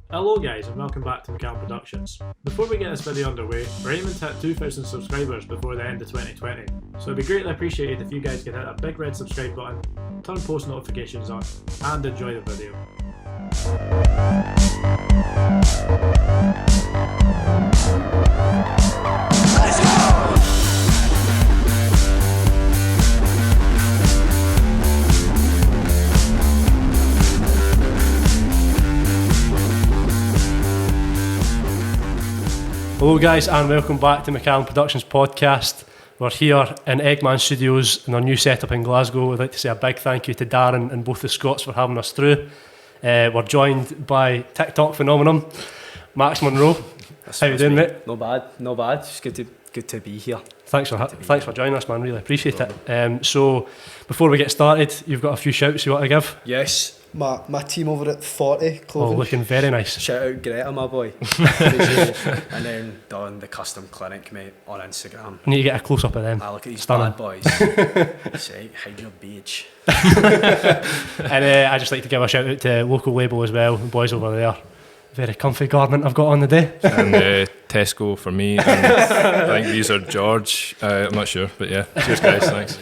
Hello guys and welcome back to McCallum Productions. Before we get this video underway, we're aiming to hit 2,000 subscribers before the end of 2020, so it'd be greatly appreciated if you guys could hit that big red subscribe button, turn post notifications on, and enjoy the video. Let's go! Hello guys and welcome back to McCallum Productions podcast. We're here in Eggman Studios in our new setup in Glasgow. I'd like to say a big thank you to Darren and both the Scots for having us through. We're joined by TikTok phenomenon, Max Munro. How you doing, mate? Not bad. It's good to be here. Thanks for joining us, man. Really appreciate it. So before we get started, you've got a few shouts you want to give? Yes. My team over at 40 clothing. Oh, looking very nice. Shout out Greta, my boy. And then Don, the custom clinic, mate, on Instagram. I need to get a close up of them. I look at these Stunning. bad boys. Say, hide your beach. And I just like to give a shout out to local label as well, the boys over there. Very comfy garment I've got on the day. And Tesco for me. And I think these are George. I'm not sure, but yeah. Cheers, guys. Thanks.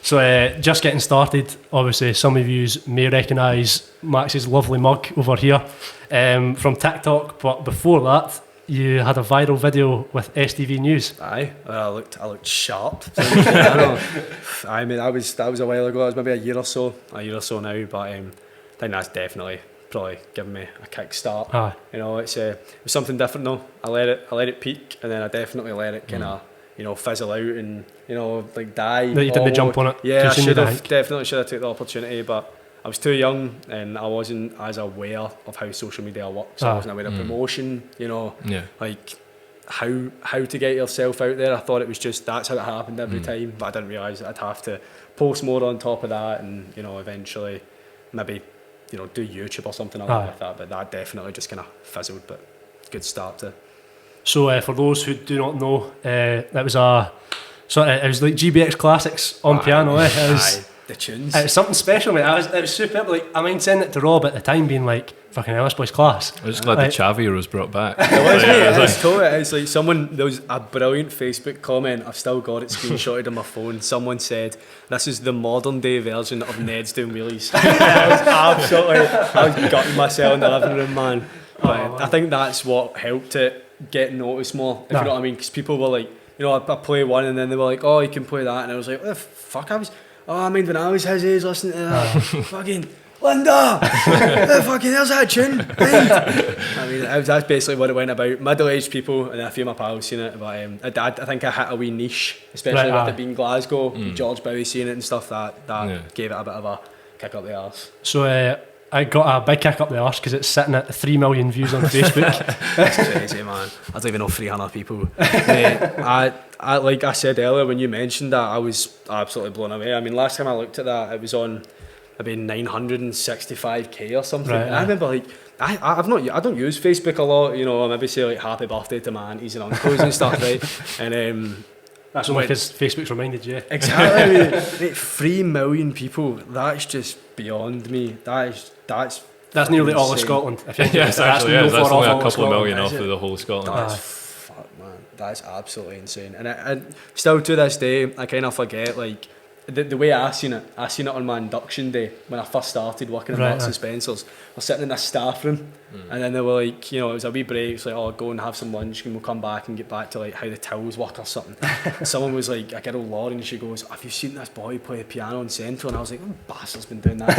So just getting started, obviously some of you may recognise Max's lovely mug over here from TikTok, but before that you had a viral video with STV News. Aye, I looked sharp. I know. I mean, that was a while ago. It was maybe a year or so now, but I think that's definitely probably given me a kick start. Aye. You know, it was something different though. I let it peak, and then I definitely let it kind of fizzle out and like die. No, you didn't jump on it. Yeah, I should have definitely took the opportunity, but I was too young and I wasn't as aware of how social media works. I wasn't aware of promotion. Like how to get yourself out there. I thought it was just that's how it happened every time, but I didn't realise that I'd have to post more on top of that, and eventually maybe do YouTube or something like that. But that definitely just kind of fizzled. But good start to. So for those who do not know, that was it was like GBX classics on piano. It was the tunes. It was something special, mate. It was superb. Like, I mind sending it to Rob at the time, being like, "Fucking hell, this boy's class." I was just glad the Chavier was brought back. It's like someone. There was a brilliant Facebook comment. I've still got it screenshotted on my phone. Someone said, "This is the modern day version of Ned's doing wheelies." I was gutting myself in the living room, man. But I think that's what helped it get noticed more, if you know what I mean, because people were like, I play one and then they were like, oh, you can play that, and I was like, oh, fuck, I mean, when I was his age listening to that, fucking Linda, fucking hell's that tune? I mean, that's basically what it went about. Middle-aged people, and a few of my pals seen it, but I think I hit a wee niche, especially with it being Glasgow, George Bowie seeing it and stuff, that gave it a bit of a kick up the arse. So I got a big kick up the arse because it's sitting at 3 million views on Facebook. That's crazy, man. I don't even know 300 people. I like I said earlier, when you mentioned that, I was absolutely blown away. I mean, last time I looked at that, it was on maybe 965k or something. Right, and I remember like I don't use Facebook a lot. I maybe say like happy birthday to my aunties and uncles and stuff, right? And that's only because Facebook's reminded you. Exactly. I mean, 3 million people. That's just beyond me. That's nearly insane. All of Scotland. Yes, actually, that's only a couple of million off of the whole of Scotland. That's fuck, man. That's absolutely insane. And I still to this day, I kind of forget like the way I seen it on my induction day when I first started working in Marks and Spencer's. I was sitting in a staff room, and then they were like, it was a wee break. It's like, oh, go and have some lunch, and we'll come back and get back to like how the tills work or something. Someone was like, a girl Lauren, she goes, "Have you seen this boy play the piano in Central?" And I was like, "Oh, bastard's been doing that."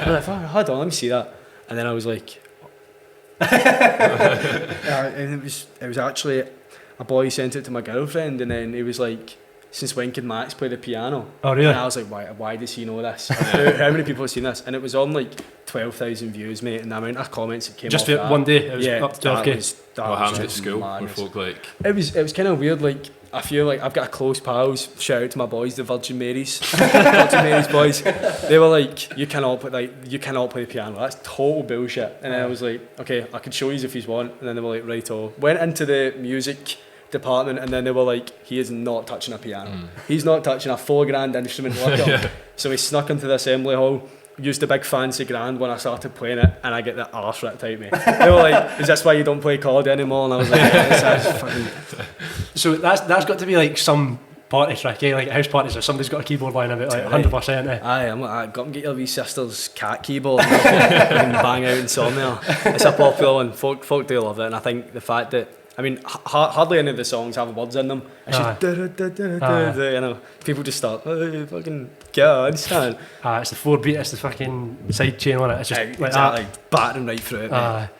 I was like, hold on, let me see that. And then I was like, and it was actually a boy sent it to my girlfriend, and then he was like, "Since when can Max play the piano?" Oh, really? And I was like, why does he know this? How many people have seen this? And it was on like 12,000 views, mate, and the amount of comments that came just off for one day, it was up to 12k. What happened at school? Were folk like... It was kind of weird, like, I feel like I've got close pals, shout out to my boys, the Virgin Marys boys. They were like, you cannot play the piano, that's total bullshit. And then I was like, okay, I can show you if you want. And then they were like, righto. Went into the music department, and then they were like, he is not touching a piano. He's not touching a $4,000 instrument. So he snuck into the assembly hall, used the big fancy grand when I started playing it, and I get the arse ripped out of me. They were like, "Is this why you don't play COD anymore?" And I was like, "That's fucking." So that's got to be like some party trick, eh? Like house parties, if somebody's got a keyboard lying about, like 100%. Eh? I got and get your wee sister's cat keyboard and bang out Insomnia. It's a popular one. Folk do love it, and I think the fact that hardly any of the songs have words in them. It's just you know, people just start fucking God, son. It's the 4-beat, it's the fucking side chain on it. It's just like exactly battering right through it.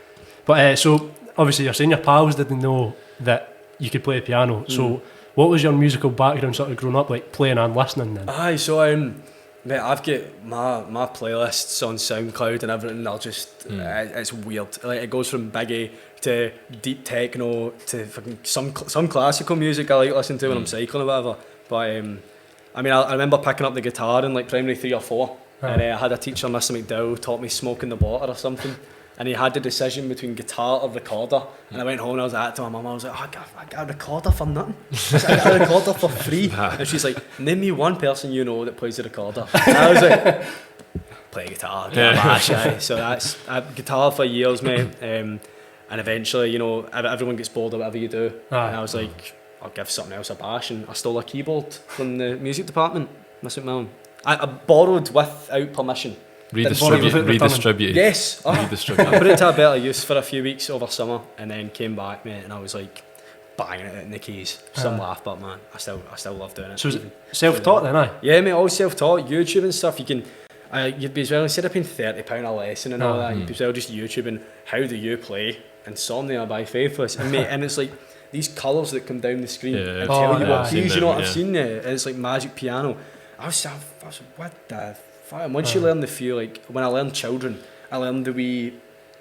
But so obviously you're saying your pals didn't know that you could play piano. So what was your musical background sort of growing up like, playing and listening then? So mate, I've got my playlists on SoundCloud and everything. I'll just it's weird. Like it goes from biggie to deep techno to fucking some classical music I like listening to when I'm cycling or whatever. But I remember picking up the guitar in like primary 3 or 4, and I had a teacher, Mr. McDowell, taught me Smoking the Water or something. And he had the decision between guitar or recorder. And I went home and I was like to my mum, I was like, I got a recorder for nothing. I got a recorder for free. And she's like, name me one person you know that plays the recorder. And I was like, play guitar, bash, aye. So that's guitar for years, mate. And eventually, you know, everyone gets bored of whatever you do. And I was like, I'll give something else a bash. And I stole a keyboard from the music department, Mr. McCallum. I borrowed without permission. Redistributed. Yes. Redistributed. I put it to a better use for a few weeks over summer, and then came back, mate, and I was like banging it in the keys. Some laugh, but man, I still love doing it. So is it self-taught then, aye? Yeah, mate, all self-taught. YouTube and stuff. You can, you'd be as well, instead of paying £30 a lesson and all that, you'd be as well just YouTubing how do you play Insomnia by Faithless, and mate, and it's like these colours that come down the screen and tell you what keys. You know what I've seen there, and it's like magic piano. I was what the. And once you learn the feel, like when I learned Children, I learned the wee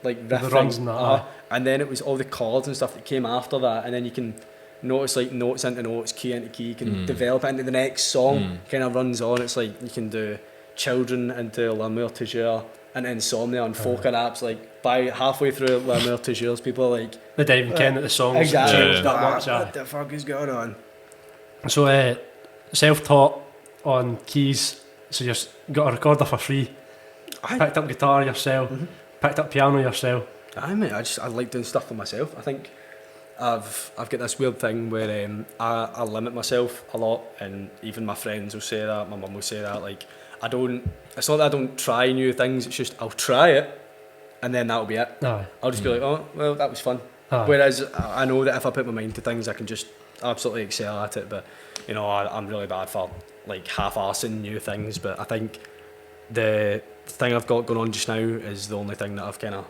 like riff the runs and that, and then it was all the chords and stuff that came after that, and then you can notice like notes into notes, key into key, you can develop it into the next song. Kind of runs on. It's like you can do Children into L'amour toujours and Insomnia and folk raps. Like by halfway through L'amour toujours, people are like they don't even ken that the songs exactly changed that much. What the fuck is going on? So self-taught on keys. So you got a recorder for free, picked up guitar yourself, picked up piano yourself. Aye, mate, I like doing stuff for myself. I think I've got this weird thing where I limit myself a lot, and even my friends will say that, my mum will say that. Like it's not that I don't try new things, it's just I'll try it, and then that'll be it. I'll just be like, oh, well, that was fun. Whereas I know that if I put my mind to things, I can just absolutely excel at it. But you know, I'm really bad for like half-arsing new things, but I think the thing I've got going on just now is the only thing that I've kind of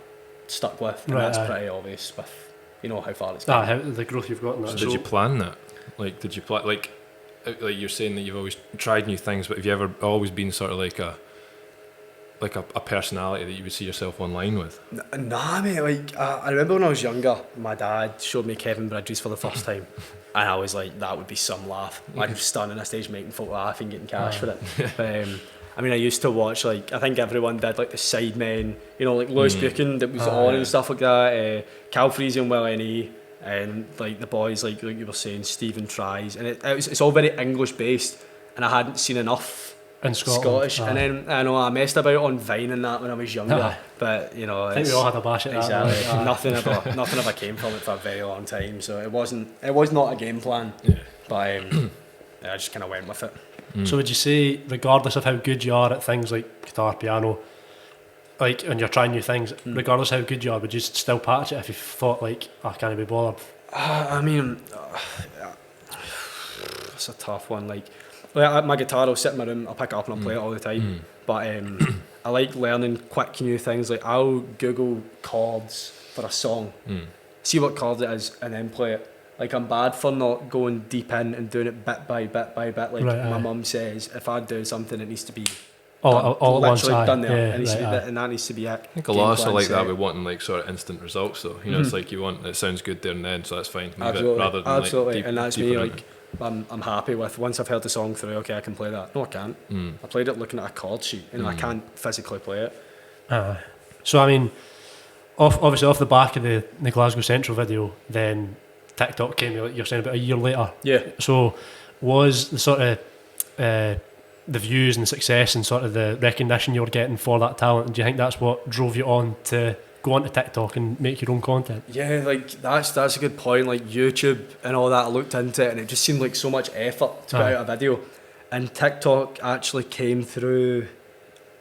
stuck with, and that's pretty obvious with, you know, how far it's gone. The growth you've got in that. So did you plan that? Like, did you plan, like you're saying that you've always tried new things, but have you ever always been sort of like a personality that you would see yourself online with? Nah, mate, like I remember when I was younger, my dad showed me Kevin Bridges for the first time. And I was like, that would be some laugh. I'd be standing on a stage making folk laugh and getting cash for it. But, I mean, I used to watch, like, I think everyone did, like, the Sidemen, you know, like Lewis Buchan that was on and stuff like that. Cal Freezy and Will N.E. And, like, the boys, like you were saying, Stephen Tries. And it's all very English-based. And I hadn't seen enough in Scottish. And then, I know, I messed about on Vine and that when I was younger. But, you know, I think we all had a bash at that. Exactly. Nothing ever came from it for a very long time. So it was not a game plan. But I just kind of went with it. So would you say, regardless of how good you are at things like guitar, piano, like when you're trying new things, regardless of how good you are, would you still patch it if you thought like, I can't be bothered? I mean, it's a tough one. Like my guitar, I'll sit in my room, I'll pick it up and I'll play it all the time. But I like learning quick new things. Like I'll Google chords for a song, see what chord it is, and then play it. Like I'm bad for not going deep in and doing it bit by bit by bit. Like my mum says, if I do something, it needs to be all at once. Done there. It needs to be and that needs to be it. I think a lot of us are like that with wanting like sort of instant results. So you know, it's like you want it sounds good there and then, so that's fine. Absolutely, rather than absolutely, like, and that's me. Like I'm happy with once I've heard the song through. Okay, I can play that. No, I can't. I played it looking at a chord sheet, and I can't physically play it. So I mean, obviously off the back of the Glasgow Central video, then TikTok came, like you're saying, about a year later. Yeah. So was the sort of the views and the success and sort of the recognition you're getting for that talent? And do you think that's what drove you on to go onto TikTok and make your own content? Yeah, like that's a good point. Like YouTube and all that, I looked into it and it just seemed like so much effort to put out a video. And TikTok actually came through.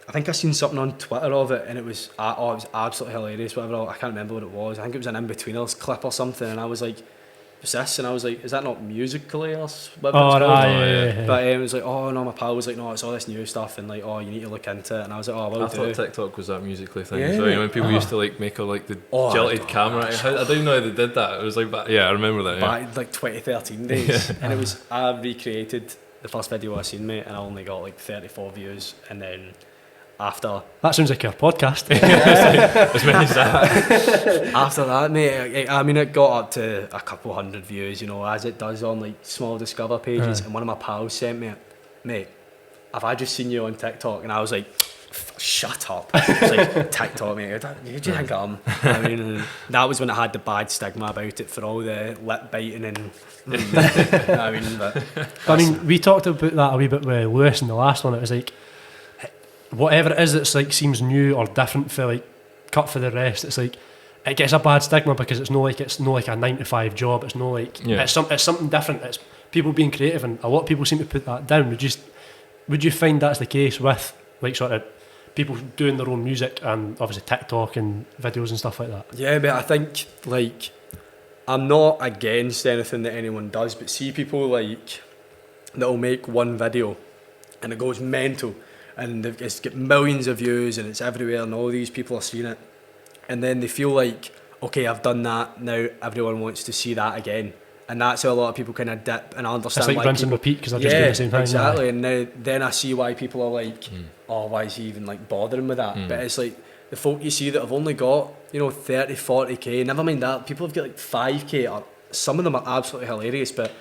I think I seen something on Twitter of it, and it was absolutely hilarious. Whatever, I can't remember what it was. I think it was an In-Betweeners clip or something, and I was like, "What's this?" And I was like, "Is that not Musical.ly or whatever it's called?" Yeah. But it was like, "Oh no," my pal was like, "No, it's all this new stuff," and like, "Oh, you need to look into it." And I was like, "Oh, I thought TikTok was that Musical.ly thing. Yeah. So when people used to like make like the jilted camera, I didn't even know they did that. It was like, I remember that. Back like 2013 days, and it was I recreated the first video I seen, mate, and I only got like 34 views, and then after that sounds like your podcast. As many as that. After that, mate, I mean, it got up to a couple hundred views, you know, as it does on like small Discover pages. And one of my pals sent me, "Mate, have I just seen you on TikTok?" And I was like, "Shut up!" It's like, "TikTok, mate. Who do you think I am?" I mean, that was when it had the bad stigma about it for all the lip biting and. I mean, we talked about that a wee bit with Lewis in the last one. It was like, whatever it is that's like seems new or different for like cut for the rest, it's like it gets a bad stigma because it's no like a 9-to-5 job. It's no like it's something different. It's people being creative, and a lot of people seem to put that down. Would you find that's the case with like sort of people doing their own music and obviously TikTok and videos and stuff like that? Yeah, but I think like I'm not against anything that anyone does, but see people like that'll make one video and it goes mental. And it's got millions of views and it's everywhere and all these people are seeing it, and then they feel like, okay, I've done that, now everyone wants to see that again, and that's how a lot of people kind of dip. And I understand it's like rinse and repeat because they're just doing the same thing. Exactly. And then I see why people are like, oh, why is he even like bothering with that? But it's like the folk you see that have only got 30-40k, never mind that, people have got like 5k, or some of them are absolutely hilarious but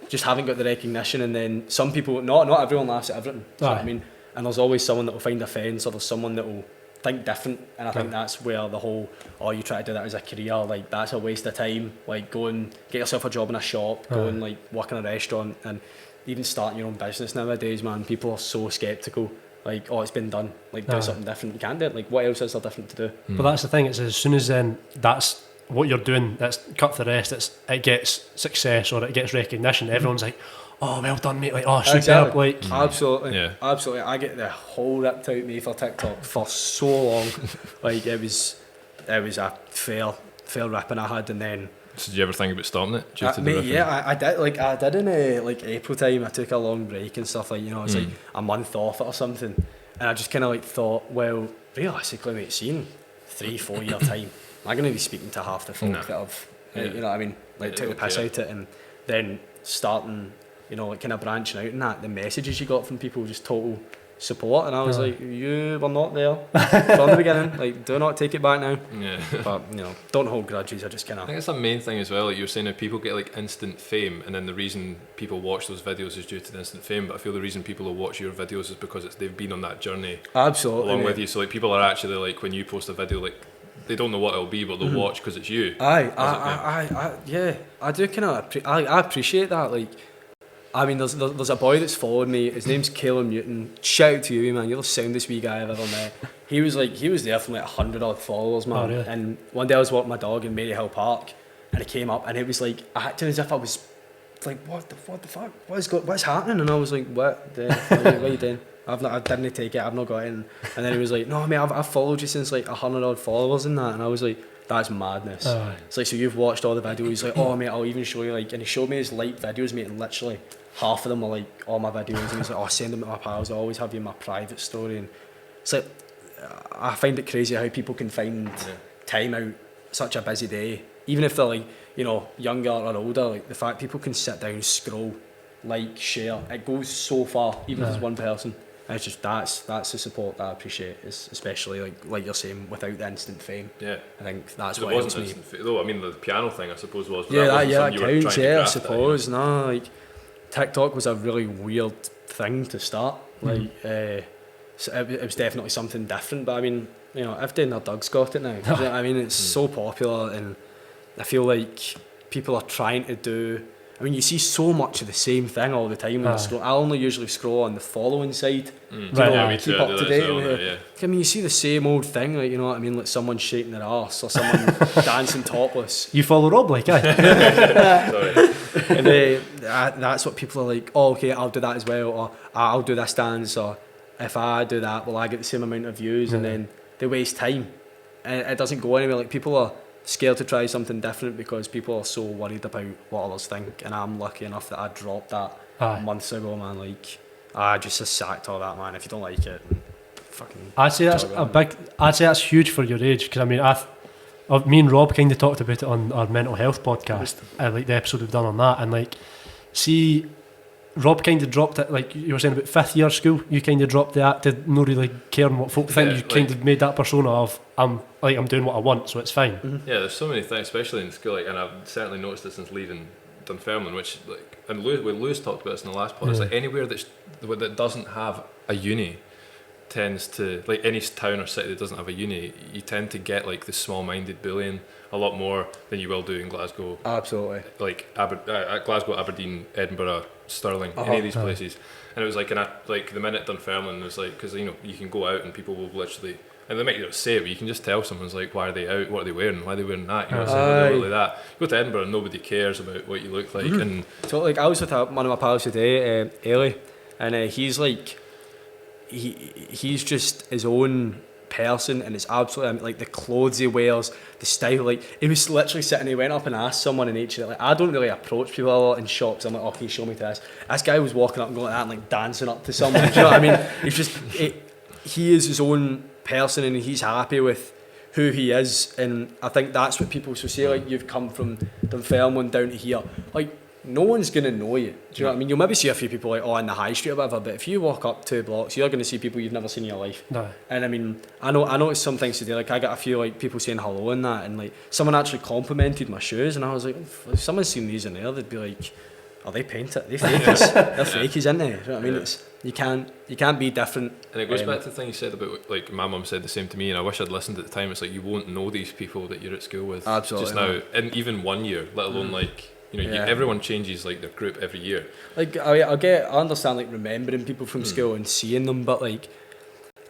just haven't got the recognition. And then some people, not everyone laughs at everything, you know what I mean? And there's always someone that will find offence, or there's someone that will think different. And I think that's where the whole, you try to do that as a career, like that's a waste of time. Like go and get yourself a job in a shop, go and like work in a restaurant, and even starting your own business nowadays, man, people are so sceptical. Like, it's been done, like do something different. You can't do it, like what else is there different to do? But that's the thing, it's as soon as then that's what you're doing, that's cut for the rest, it gets success or it gets recognition, everyone's like, oh, well done, mate, like, oh, superb, exactly. like. Absolutely, absolutely. I get the whole ripped out me for TikTok for so long. Like, it was a fair ripping I had, and then... So did you ever think about stopping it? I did. Like, I did in like April time, I took a long break and stuff, like, it's like a month off it or something. And I just kind of like thought, well, realistically, mate, seeing 3-4 year time, I'm going to be speaking to half the folk that have, you know what I mean, like took the piss out it, and then starting, like kind of branching out in that, the messages you got from people, just total support. And I was like, you were not there from the beginning, like do not take it back now. But don't hold grudges. I think that's the main thing as well, like you were saying, if people get like instant fame, and then the reason people watch those videos is due to the instant fame, but I feel the reason people will watch your videos is because they've been on that journey along with you. So like people are actually like, when you post a video, like they don't know what it'll be, but they'll watch because it's you. I do kind of I appreciate that. Like, I mean, there's a boy that's followed me. His name's McCallum Newton. Shout out to you, man. You're the soundest wee guy I've ever met. He was there from like 100 odd followers, man. Oh, really? And one day I was walking my dog in Maryhill Park, and he came up, and it was like acting as if I was like, what the fuck? What's happening? And I was like, what are you doing? I didn't take it. I've not got it. And then he was like, no, mate, I've followed you since like 100 odd followers and that. And I was like, that's madness. It's like, so you've watched all the videos. He's like, oh, mate, I'll even show you, like, and he showed me his liked videos, mate, and literally half of them are like all my videos. And he's like, send them to my pals. I always have you in my private story. And it's like, I find it crazy how people can find time out such a busy day, even if they're like, younger or older. Like the fact people can sit down, scroll, like, share, it goes so far, even if it's one person. And it's just that's the support that I appreciate, especially like you're saying, without the instant fame. Yeah, I think that's what helps me. Though I mean, the piano thing, I suppose was. That counts. I suppose. No, like TikTok was a really weird thing to start. Like, so it was definitely something different. But I mean, everyone and their dog's got it now. You know what I mean, it's so popular, and I feel like people are trying to do. I mean, you see so much of the same thing all the time when you scroll. I only usually scroll on the following side. Keep up to date. I mean, you see the same old thing, like, you know what I mean, like someone shaking their arse or someone dancing topless. You follow Rob, like, Sorry. And that's what people are like, oh, okay, I'll do that as well, or I'll do this dance, or if I do that, will I get the same amount of views? And then they waste time. And it doesn't go anywhere. Like, people are scared to try something different because people are so worried about what others think, and I'm lucky enough that I dropped that months ago, man. Like, I just sacked all that, man. If you don't like it, fucking I'd say that's huge for your age, because I mean, me and Rob kind of talked about it on our mental health podcast, like the episode we've done on that, and like, see, Rob kind of dropped it, like you were saying about 5th year school, you kind of dropped the acted, not really caring what folk think. You kind of made that persona of, I'm doing what I want, so it's fine. Yeah, there's so many things, especially in school, like, and I've certainly noticed this since leaving Dunfermline, which, like, and Lewis talked about this in the last podcast, like, anywhere that doesn't have a uni tends to, like, any town or city that doesn't have a uni, you tend to get like the small-minded bullying a lot more than you will do in Glasgow. Absolutely. Like Glasgow, Aberdeen, Edinburgh, Stirling, any of these places. And it was like, the minute Dunfermline was like, because, you know, you can go out and people will literally, and they might not say it, but you can just tell someone's like, why are they out? What are they wearing? Why are they wearing that? You know, something like that. You go to Edinburgh and nobody cares about what you look like. And so, like, I was with one of my pals today, Ellie, and he's like, he's just his own person, and it's absolutely, I mean, like, the clothes he wears, the style, like, he was literally sitting, he went up and asked someone in each, like, I don't really approach people a lot in shops. I'm like, oh, can you show me this? This guy was walking up and going like that and like dancing up to someone. Do you know what I mean? He's just, he is his own person, and he's happy with who he is, and I think that's what people, so say, like, you've come from Dunfermline down to here, like, no one's going to know you. Do you know what I mean? You'll maybe see a few people like, on the high street or whatever, but if you walk up 2 blocks, you're going to see people you've never seen in your life. No. And I mean, I noticed some things today, like, I got a few like people saying hello and that, and like, someone actually complimented my shoes, and I was like, if someone's seen these in there, they'd be like, are they painted? Are they fakies? They're fakies, isn't they? Do you know what I mean? It's, you can't be different. And it goes back to the thing you said about, like, my mum said the same to me, and I wish I'd listened at the time. It's like, you won't know these people that you're at school with. Absolutely. Just now, and even 1 year, let alone like, you know, everyone changes like their group every year. Like, I understand like remembering people from school and seeing them, but like,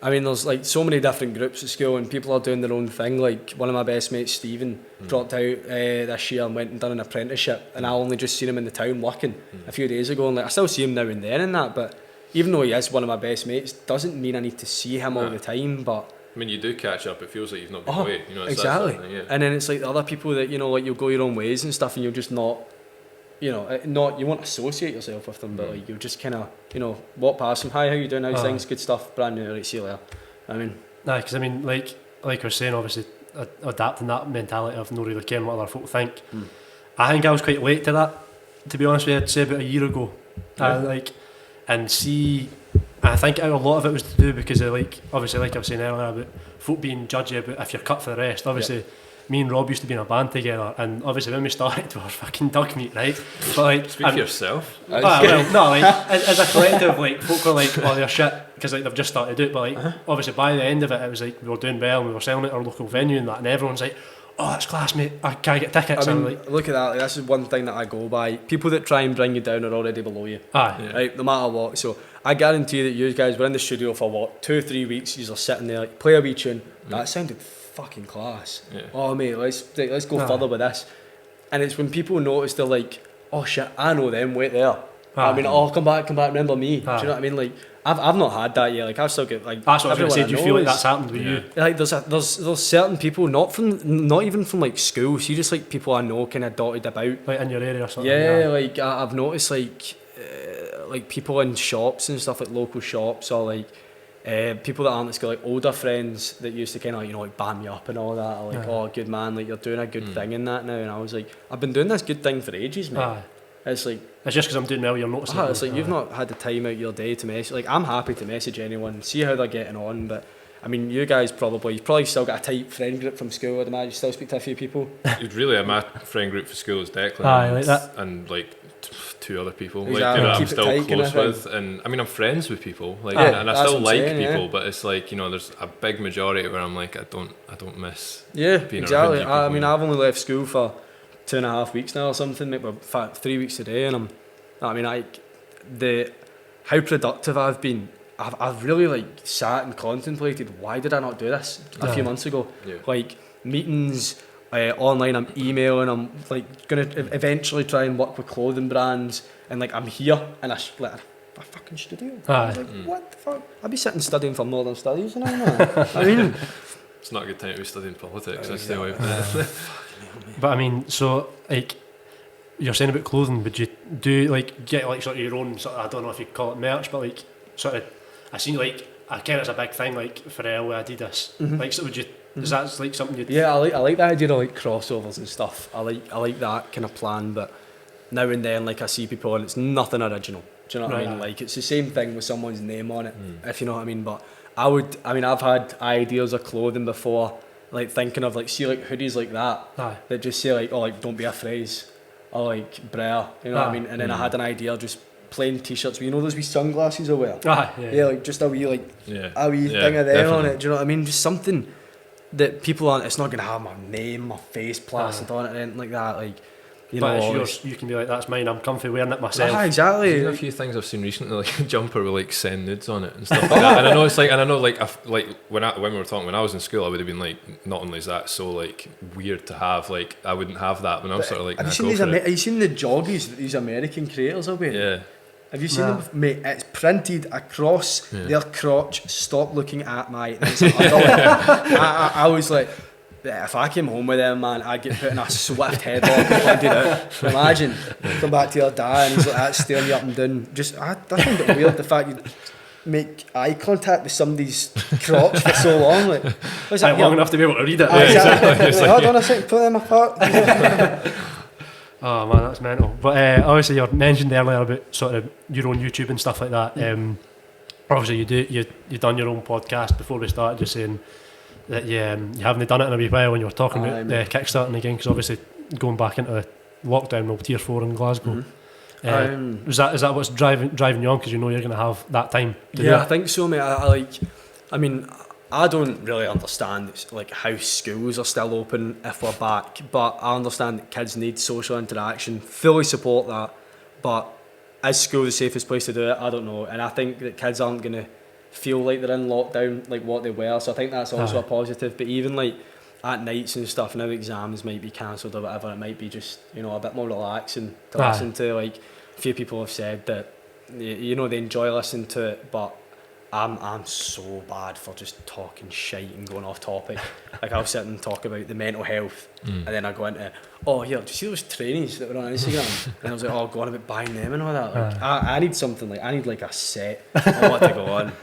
I mean, there's like so many different groups at school and people are doing their own thing. Like, one of my best mates, Stephen, dropped out this year and went and done an apprenticeship, and I only just seen him in the town working a few days ago, and like, I still see him now and then and that, but even though he is one of my best mates, doesn't mean I need to see him all the time. But I mean, you do catch up. It feels like you've not been away. You know, it's exactly. That thing, yeah. And then it's like the other people that, you know, like, you'll go your own ways and stuff, and you'll just not, you know, you won't associate yourself with them, but like, you'll just kind of, you know, walk past them. Hi, how you doing? How's things? Good stuff. Brand new. Right, see you later. I mean, because I mean, like I was saying, obviously adapting that mentality of not really caring what other folk think. I think I was quite late to that, to be honest with you. I'd say about a year ago. I think a lot of it was to do because of, like, obviously, like I was saying earlier, about folk being judgy about if you're cut for the rest. Obviously, me and Rob used to be in a band together, and obviously when we started, we were fucking dog meat, right? But like, speak for yourself. As a collective, like, folk were like, oh, they're shit because like they've just started to do it. But like, obviously by the end of it, it was like we were doing well and we were selling at our local venue and that, and everyone's like, oh, that's class, mate. I can't get tickets. I mean, like, look at that. Like, this is one thing that I go by. People that try and bring you down are already below you. Right, no matter what. So I guarantee that you guys were in the studio for what, 2-3 weeks. You are sitting there, like, play a wee tune. That sounded fucking class. Oh mate, let's go further with this. And it's when people notice, they're like, oh shit, I know them. Wait there. I mean, oh, come back, remember me. Do you know what I mean? Like, I've not had that yet. Like, I've still got, like, that's what I was going to say. Do you feel like that's happened with you? Like, there's certain people, not even from like school. See, just like people I know, kind of dotted about, like in your area or something. Like I've noticed like people in shops and stuff, like local shops, or like people that aren't at school, like older friends that used to kind of, you know, like bam you up and all that, are like, oh, good man, like, you're doing a good thing in that now. And I was like, I've been doing this good thing for ages, mate. It's like, it's just because I'm doing well, you're noticing it. It's like, you've not had the time out your day to message. Like, I'm happy to message anyone, see how they're getting on, but I mean, you guys you've probably still got a tight friend group from school. I'd imagine you still speak to a few people. You'd really, my friend group for school is Declan, like that. And like 2 other people, exactly. like, you know, I'm still close with, and I mean, I'm friends with people, like, and I still like people, but it's like, you know, there's a big majority where I'm like, I don't miss. Yeah, being exactly. around you people. I mean, I've only left school for 2.5 weeks now or something, maybe, in fact 3 weeks today, and how productive I've been. I've really like sat and contemplated, why did I not do this a few months ago? Like meetings online, I'm emailing, I'm like gonna eventually try and work with clothing brands, and like I'm here in a fucking studio. I was like, what the fuck? I'd be sitting studying for Northern Studies, you know, man. I mean, it's not a good time to be studying politics. Exactly. Stay away from that. But I mean, so like you're saying about clothing, would you do like get like sort of your own sort of, I don't know if you call it merch, but like sort of, I seen like I kind of it's a big thing like Pharrell with Adidas. Like, so would you? Is that like something you? Yeah, I like the idea of like crossovers and stuff. I like that kind of plan, but now and then like I see people and it's nothing original. Do you know what I mean? Like it's the same thing with someone's name on it, if you know what I mean. But I've had ideas of clothing before, like thinking of like, see like hoodies like that, that just say like, oh like don't be a phrase, or like Brer, you know what I mean. And then I had an idea of just plain t-shirts, you know those wee sunglasses I wear. Yeah, like just a wee like a wee thing of them on it. Do you know what I mean? Just something that people aren't. It's not gonna have my name, my face plastered on it, or anything like that. Like. You but know, it's yours, you can be like, that's mine, I'm comfy wearing it myself. Exactly. There's a few things I've seen recently, like a jumper with like send nudes on it and stuff like that. And I know it's like, when we were talking, when I was in school, I would have been like, not only is that so like weird to have, like I wouldn't have that, but I'm sort of like, have you seen the joggies that these American creators are wearing? Yeah. Have you seen them, mate? It's printed across their crotch. Stop looking at my. I was like, if I came home with them, man, I'd get put in a swift headlock and pointed out. Imagine, come back to your dad and he's like that, staring you up and down. I find it weird the fact you make eye contact with somebody's crotch for so long. Like, was it long enough to be able to read it. Exactly. Hold on a second, put them apart. Oh man, that's mental. But obviously you mentioned earlier about sort of your own YouTube and stuff like that. Obviously you done your own podcast before we started, just saying that you haven't done it in a wee while when you were talking about kickstarting again, because obviously going back into lockdown, tier 4 in Glasgow. Is that what's driving you on, because you know you're going to have that time to do it? I think so, mate. I don't really understand like how schools are still open if we're back, but I understand that kids need social interaction, fully support that, but is school the safest place to do it? I don't know, and I think that kids aren't going to feel like they're in lockdown like what they were, so I think that's also a positive. But even like at nights and stuff, now exams might be cancelled or whatever, it might be just, you know, a bit more relaxing to listen to. Like a few people have said that, you know, they enjoy listening to it, but I'm so bad for just talking shite and going off topic. Like I'll sit and talk about the mental health, and then I go into, oh here, do you see those trainees that were on Instagram? And I was like, oh, go on about buying them and all that. Like I need something, like I need like a set on what to go on.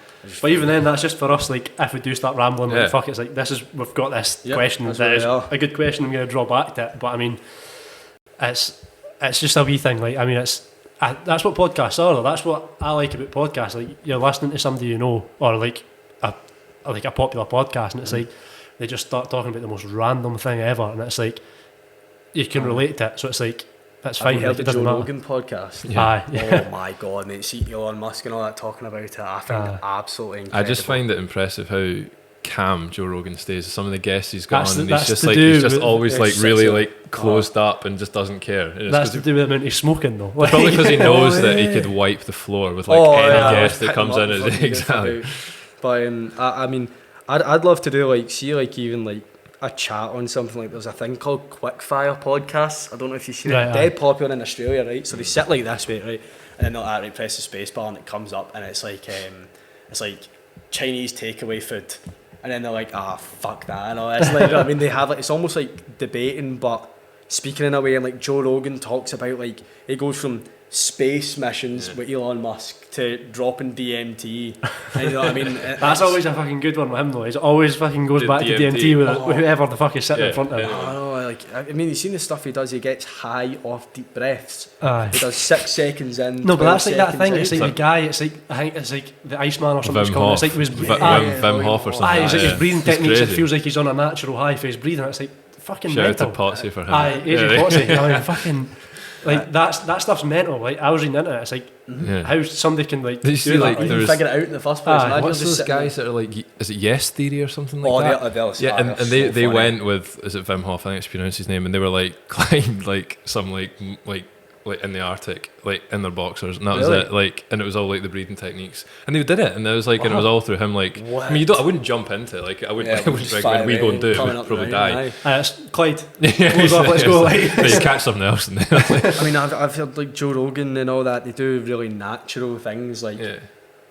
But even then, that's just for us. Like, if we do start rambling, like, fuck, it's like we've got this question that is a good question. I'm going to draw back to it, but I mean, it's just a wee thing. Like, I mean, that's what podcasts are. Though. That's what I like about podcasts. Like, you're listening to somebody you know, or like a popular podcast, and it's like they just start talking about the most random thing ever, and it's like you can relate to it. So it's like, that's fine. Have you heard like, the Joe Rogan podcast? Yeah. Oh my god, mate! See Elon Musk and all that talking about it. I find it absolutely incredible. I just find it impressive how calm Joe Rogan stays. Some of the guests he's got on, and he's just always like really like closed up and just doesn't care. That's to do with the amount he's smoking though. Probably because he knows that he could wipe the floor with like any guest that comes in. Exactly. But I mean, I'd love to do like even like a chat on something. Like there's a thing called Quickfire podcasts. I don't know if you've seen it. Dead popular in Australia, right? So they sit like this way, right? And then they'll right, press the space bar and it comes up and it's like Chinese takeaway food. And then they're like, fuck that and all that. It's like, I mean, they have like, it's almost like debating but speaking in a way, and like Joe Rogan talks about like it goes from space missions with Elon Musk to dropping DMT. And you know what I mean? That's always a fucking good one with him though. He always fucking goes back to DMT with whoever the fuck is sitting in front of him. I know, I mean, you've seen the stuff he does. He gets high off deep breaths. He does 6 seconds in. No, but that's like that thing. It's like the guy. It's like I think it's like the Iceman or something. It's like Wim Hof or something. It's like his breathing techniques. It feels like he's on a natural high for his breathing. It's like fucking shout mental. out to Potsy for him. Potsy. I mean, fucking. Like that stuff's mental. Like I was reading into it, it's like how somebody can like Did you see, like, figure it out in the first place. What's those guys that are like, is it Yes Theory or something like that? Yeah, and they went with, is it Wim Hof? I think it's pronounced his name, and they were like climbed like some like in the Arctic, like in their boxers, and that was it. Like, and it was all like the breathing techniques, and they did it, and it was like, and it was all through him. Like, I mean, I wouldn't jump into it. Like, I wouldn't when we go and do it, we'd probably die. It's Clyde. Close off, let's go. Like, you catch something else in there. I mean, I've heard like Joe Rogan and all that. They do really natural things, like. Yeah.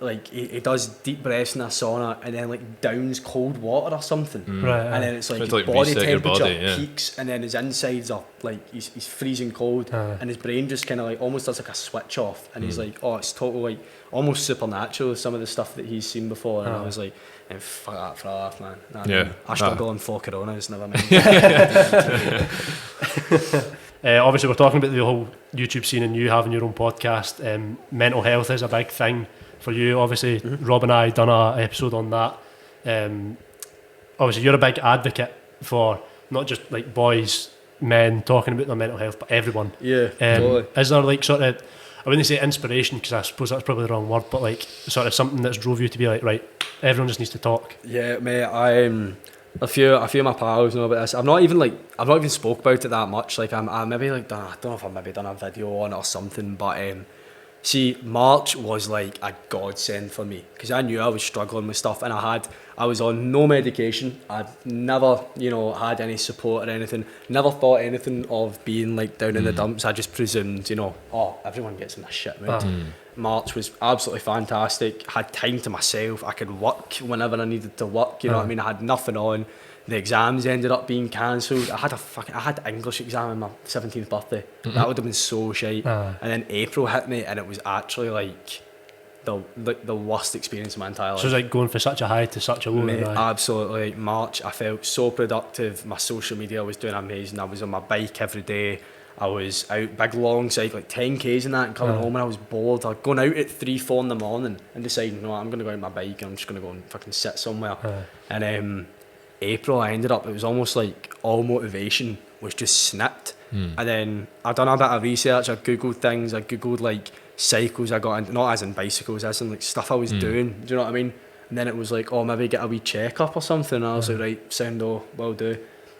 Like he does deep breaths in a sauna and then like downs cold water or something, right? And then it's like his body temperature peaks, and then his insides are like he's freezing cold, and his brain just kind of like almost does like a switch off, and he's like, oh, it's totally like almost supernatural, some of the stuff that he's seen before, and I was like, fuck that for a laugh, man. I struggle on 4 Coronas, never mind. Obviously, we're talking about the whole YouTube scene and you having your own podcast. Mental health is a big thing for you. Obviously, Rob and I done an episode on that. Obviously, you're a big advocate for not just like boys, men talking about their mental health, but everyone. Yeah, totally. Is there like sort of, I wouldn't say inspiration because I suppose that's probably the wrong word, but like sort of something that's drove you to be like, right, everyone just needs to talk? Yeah, mate. A few of my pals know about this. I've not even spoke about it that much. Like I maybe like I don't know if I've maybe done a video on it or something, but see, March was like a godsend for me because I knew I was struggling with stuff, and I was on no medication. I'd never, had any support or anything. Never thought anything of being like down in the dumps. I just presumed, everyone gets in a shit mood. March was absolutely fantastic. Had time to myself. I could work whenever I needed to work. You know what I mean? I had nothing on. The exams ended up being cancelled. I had English exam on my 17th birthday. That would have been so shite. And then April hit me, and it was actually like the worst experience of my entire life. So it was like going from such a high to such a low. Absolutely. March, I felt so productive. My social media was doing amazing. I was on my bike every day. I was out big long cycle, like 10Ks and that, and coming home and I was bored. I'd gone out at 3-4 in the morning and deciding, no, I'm going to go out on my bike and I'm just going to go and fucking sit somewhere. And April, I ended up, it was almost like all motivation was just snipped. And then I'd done a bit of research. I googled things. I googled like cycles I got into, not as in bicycles, as in like stuff I was doing. Do you know what I mean? And then it was like, oh, maybe get a wee checkup or something. And I was like, right, sound will do.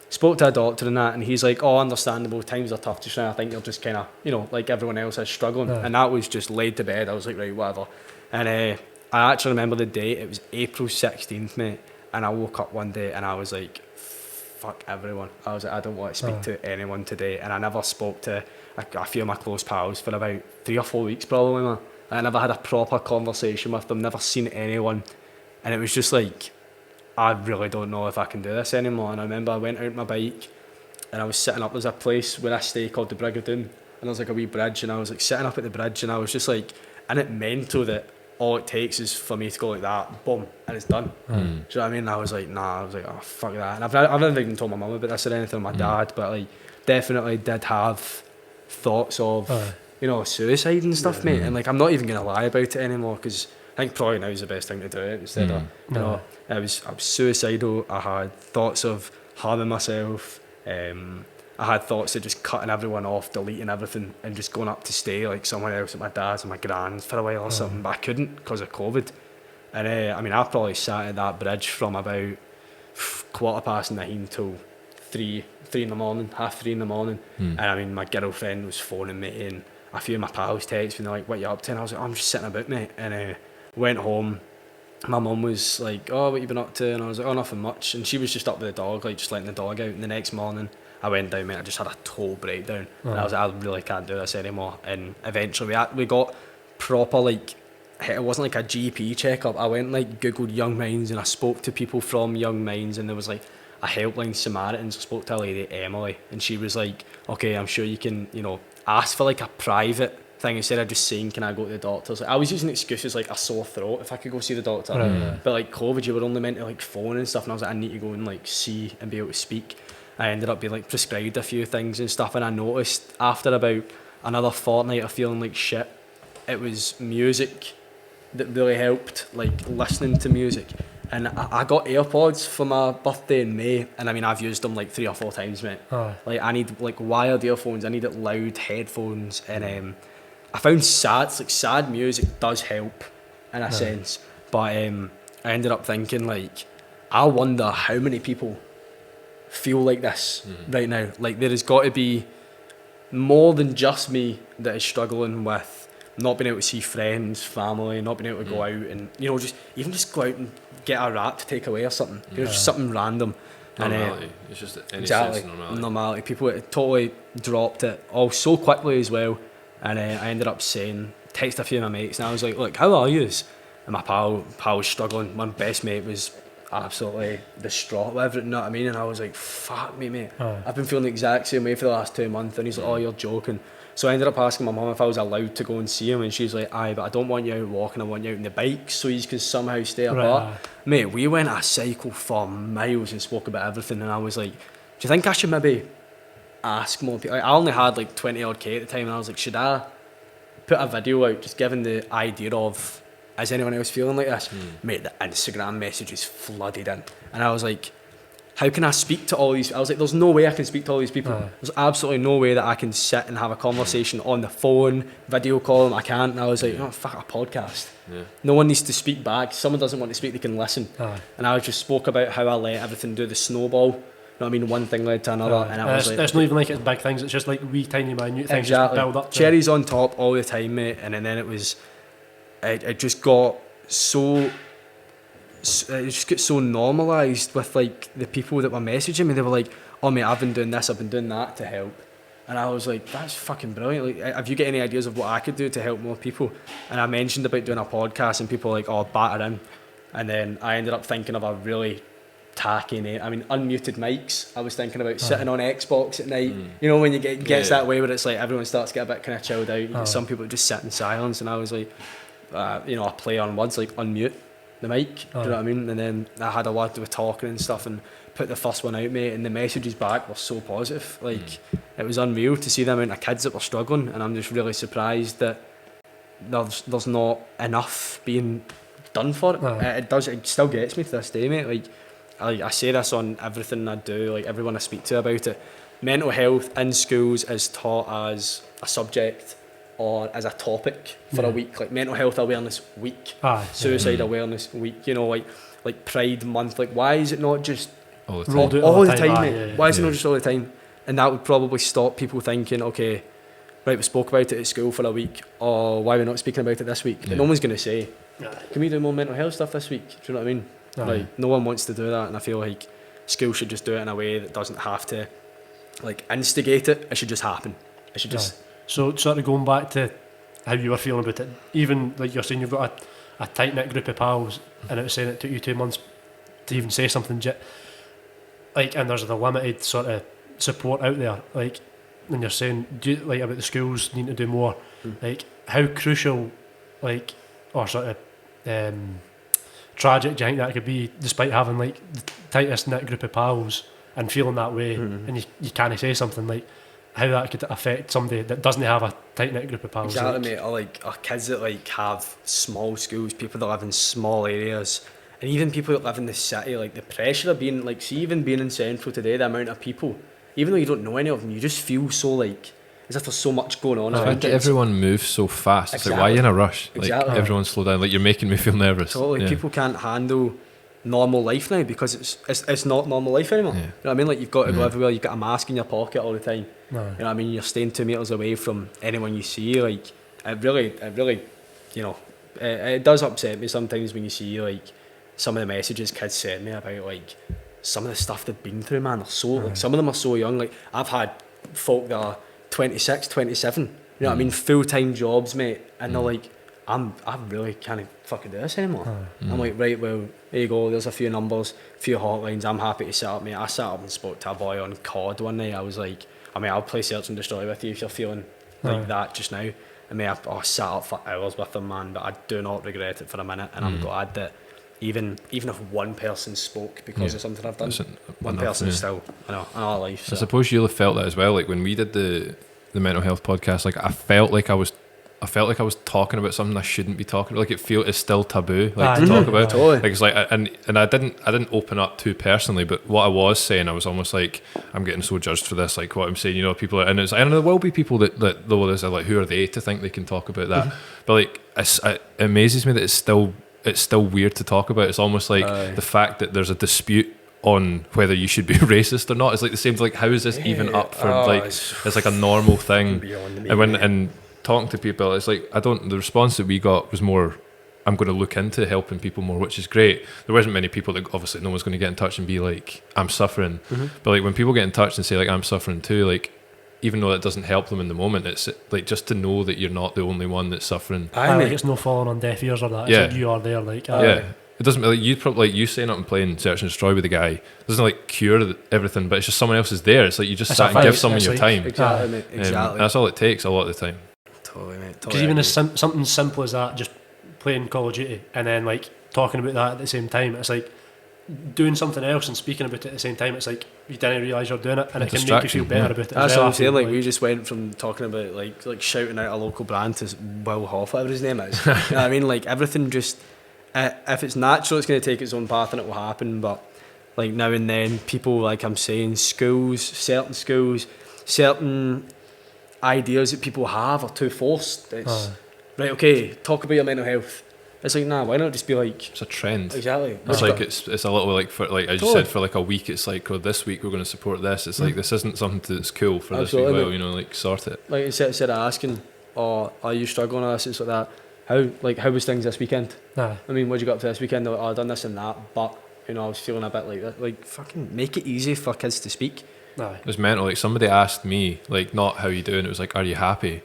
Spoke to a doctor and that, and he's like, oh, understandable, times are tough just now. I think you're just kind of, like everyone else is struggling. And that was just laid to bed. I was like, right, whatever. And I actually remember the date. It was April 16th, mate. And I woke up one day and I was like, fuck everyone. I was like, I don't want to speak to anyone today. And I never spoke to a few of my close pals for about 3 or 4 weeks probably, man. I never had a proper conversation with them, never seen anyone. And it was just like, I really don't know if I can do this anymore. And I remember I went out on my bike and I was sitting up, there's a place where I stay called the Brigadoon, and there's like a wee bridge, and I was like sitting up at the bridge and I was just like, and it mental that all it takes is for me to go like that, boom, and it's done. Do you know what I mean? I was like, nah, I was like, oh, fuck that. And I've never even told my mum about this or anything, or my dad, but like definitely did have thoughts of, suicide and stuff, mate. And like, I'm not even going to lie about it anymore because I think probably now is the best thing to do it instead of, I was suicidal. I had thoughts of harming myself. I had thoughts of just cutting everyone off, deleting everything, and just going up to stay like someone else at my dad's and my grand's for a while or something. But I couldn't because of COVID. And I probably sat at that bridge from about 9:15 till 3 in the morning, 3:30 in the morning. And my girlfriend was phoning me, and a few of my pals texted me, like, what you up to? And I was like, I'm just sitting about, mate. And went home. My mum was like, oh, what you been up to? And I was like, oh, nothing much. And she was just up with the dog, like just letting the dog out. And the next morning I went down, mate, I just had a total breakdown. And I was like, I really can't do this anymore. And eventually we got proper, like, it wasn't like a GP checkup. I went like Googled Young Minds and I spoke to people from Young Minds, and there was like a helpline Samaritans. I spoke to a lady, Emily, and she was like, okay, I'm sure you can, ask for like a private thing instead of just saying, can I go to the doctors? Like, I was using excuses like a sore throat if I could go see the doctor. But like COVID, you were only meant to like phone and stuff, and I was like, I need to go and like see and be able to speak. I ended up being like prescribed a few things and stuff, and I noticed after about another fortnight of feeling like shit, it was music that really helped, like listening to music. And I got AirPods for my birthday in May, and I mean, I've used them like 3 or 4 times, mate. Like, I need like wired earphones, I need loud headphones, and I found sad music does help in a sense, but I ended up thinking, like, I wonder how many people feel like this right now. Like, there has got to be more than just me that is struggling with not being able to see friends, family, not being able to go out and, you know, just go out and get a wrap to take away or something. You know, just something random. Normality. It's just any sense of normality. Normality. People totally dropped it all so quickly as well. And I ended up text a few of my mates, and I was like, look, how are you? And my pal was struggling. My best mate was absolutely distraught with everything, you know what I mean? And I was like, fuck me, mate. I've been feeling the exact same way for the last 2 months. And he's like, oh, you're joking. So I ended up asking my mum if I was allowed to go and see him, and she's like, aye, but I don't want you out walking, I want you out on the bike so you can somehow stay apart. Mate, we went a cycle for miles and spoke about everything, and I was like, do you think I should maybe ask more people? Like, I only had like 20 odd K at the time, and I was like, should I put a video out just giving the idea of, is anyone else feeling like this? Mate, the Instagram messages flooded in, and I was like, how can I speak to all these? I was like, there's no way I can speak to all these people. There's absolutely no way that I can sit and have a conversation on the phone, video call them. I can't. And I was like, oh, fuck, a podcast. No one needs to speak back. If someone doesn't want to speak, they can listen. And I just spoke about how I let everything do the snowball. You know what I mean? One thing led to another. And I was like, it's not even like it's big things. It's just like wee tiny minute things exactly. Just build up. Cherries on top all the time, mate. And then it was, it just got so... It just gets so normalised with like the people that were messaging me. They were like, oh mate, I've been doing this, I've been doing that to help. And I was like, that's fucking brilliant. Like, have you got any ideas of what I could do to help more people? And I mentioned about doing a podcast, and people were like, oh, batter in. And then I ended up thinking of a really tacky name. I mean, unmuted mics. I was thinking about sitting on Xbox at night. You know, when you gets that way where it's like everyone starts to get a bit kind of chilled out. You get some people just sit in silence, and I was like, you know, I play on words like unmute the mic, do you know what I mean? And then I had a lad with talking and stuff, and put the first one out, mate, and the messages back were so positive. Like, it was unreal to see the amount of kids that were struggling, and I'm just really surprised that there's not enough being done for it. It still gets me to this day, mate. Like, I say this on everything I do, like everyone I speak to about it. Mental health in schools is taught as a subject or as a topic for a week, like Mental Health Awareness Week, Suicide Awareness Week, you know, like Pride Month. Like, why is it not just all the time, mate? Why is it not just all the time? And that would probably stop people thinking, okay, right, we spoke about it at school for a week, or why are we not speaking about it this week? No one's going to say, can we do more mental health stuff this week? Do you know what I mean? Like, no one wants to do that, and I feel like school should just do it in a way that doesn't have to like instigate it. It should just happen. It should just... So sort of going back to how you were feeling about it, even like you're saying you've got a tight-knit group of pals, and it was saying it took you 2 months to even say something, like, and there's the limited sort of support out there, like, when you're saying, like, about the schools needing to do more, like, how crucial, like, or sort of tragic do you think that could be, despite having like the tightest knit group of pals and feeling that way, and you can't say something, like, how that could affect somebody that doesn't have a tight-knit group of pals. Exactly, mate. Or kids that like have small schools, people that live in small areas, and even people that live in the city, like the pressure of being, like, see, even being in Central today, the amount of people, even though you don't know any of them, you just feel so like, as if there's so much going on. I think everyone moves so fast. It's like, why are you in a rush? Like, everyone slow down. Like, you're making me feel nervous. Totally. People can't handle normal life now because it's not normal life anymore. You know what I mean? Like, you've got to go everywhere, you've got a mask in your pocket all the time. You know what I mean? You're staying 2 meters away from anyone you see. Like, it really, you know, it does upset me sometimes when you see like some of the messages kids send me about like some of the stuff they've been through, man. They're so like, some of them are so young. Like, I've had folk that are 26, 27, you know what I mean, full-time jobs, mate, and they're like, I really can't fucking do this anymore. I'm like, right, well, there you go, there's a few numbers, a few hotlines, I'm happy to set up, mate. I sat up and spoke to a boy on COD one night. I was like, I mean, I'll play Search and Destroy with you if you're feeling like that just now. And mate, I sat up for hours with them, man, but I do not regret it for a minute, and I'm glad that even if one person spoke because of something I've done, one person still, another life. So. I suppose you'll have felt that as well, like when we did the mental health podcast, like I felt like I was I felt like I was talking about something I shouldn't be talking about. Like it's still taboo, like to talk about. Totally. Like it's like, and I didn't open up too personally, but what I was saying, I was almost like, I'm getting so judged for this. Like what I'm saying, people are, and there will be people that though there's like, who are they to think they can talk about that? But like, it amazes me that it's still weird to talk about. It's almost like the fact that there's a dispute on whether you should be racist or not. It's like the same. Like, how is this even up for it's like a normal thing? And talking to people, it's like the response that we got was more, I'm going to look into helping people more, which is great. There wasn't many people that, obviously no one's going to get in touch and be like, I'm suffering. But like when people get in touch and say like, I'm suffering too, like even though that doesn't help them in the moment, it's like just to know that you're not the only one that's suffering. Like it's no falling on deaf ears or that. It's like you are there. Like it doesn't like you probably like you saying up and playing Search and Destroy with the guy doesn't like cure everything, but it's just someone else is there. It's like you just sat and give someone your time. Exactly, mate. Exactly. That's all it takes a lot of the time. Totally, mate. Because even as something simple as that, just playing Call of Duty and then like talking about that at the same time, it's like doing something else and speaking about it at the same time. It's like you didn't realise you're doing it, and it can make you feel better about it. That's what I'm saying. Like we just went from talking about like shouting out a local brand to Will Hoff, whatever his name is. You know what I mean? Like everything just if it's natural, it's going to take its own path and it will happen. But like now and then, people, like I'm saying, certain ideas that people have are too forced. It's right, okay, talk about your mental health. It's like, nah, why not just be like... It's a trend. Exactly. It's like, it's a little like, for like, as you said, for like a week, it's like, oh, this week we're going to support this. It's like, this isn't something that's cool for this week, well, like, sort it. Like, instead of asking, oh, are you struggling with this? It's like that. How was things this weekend? I mean, what did you got up to this weekend? Oh, I done this and that, but, I was feeling a bit like that. Like, fucking make it easy for kids to speak. It was mental. Like, somebody asked me, like, not how you doing, it was like, are you happy?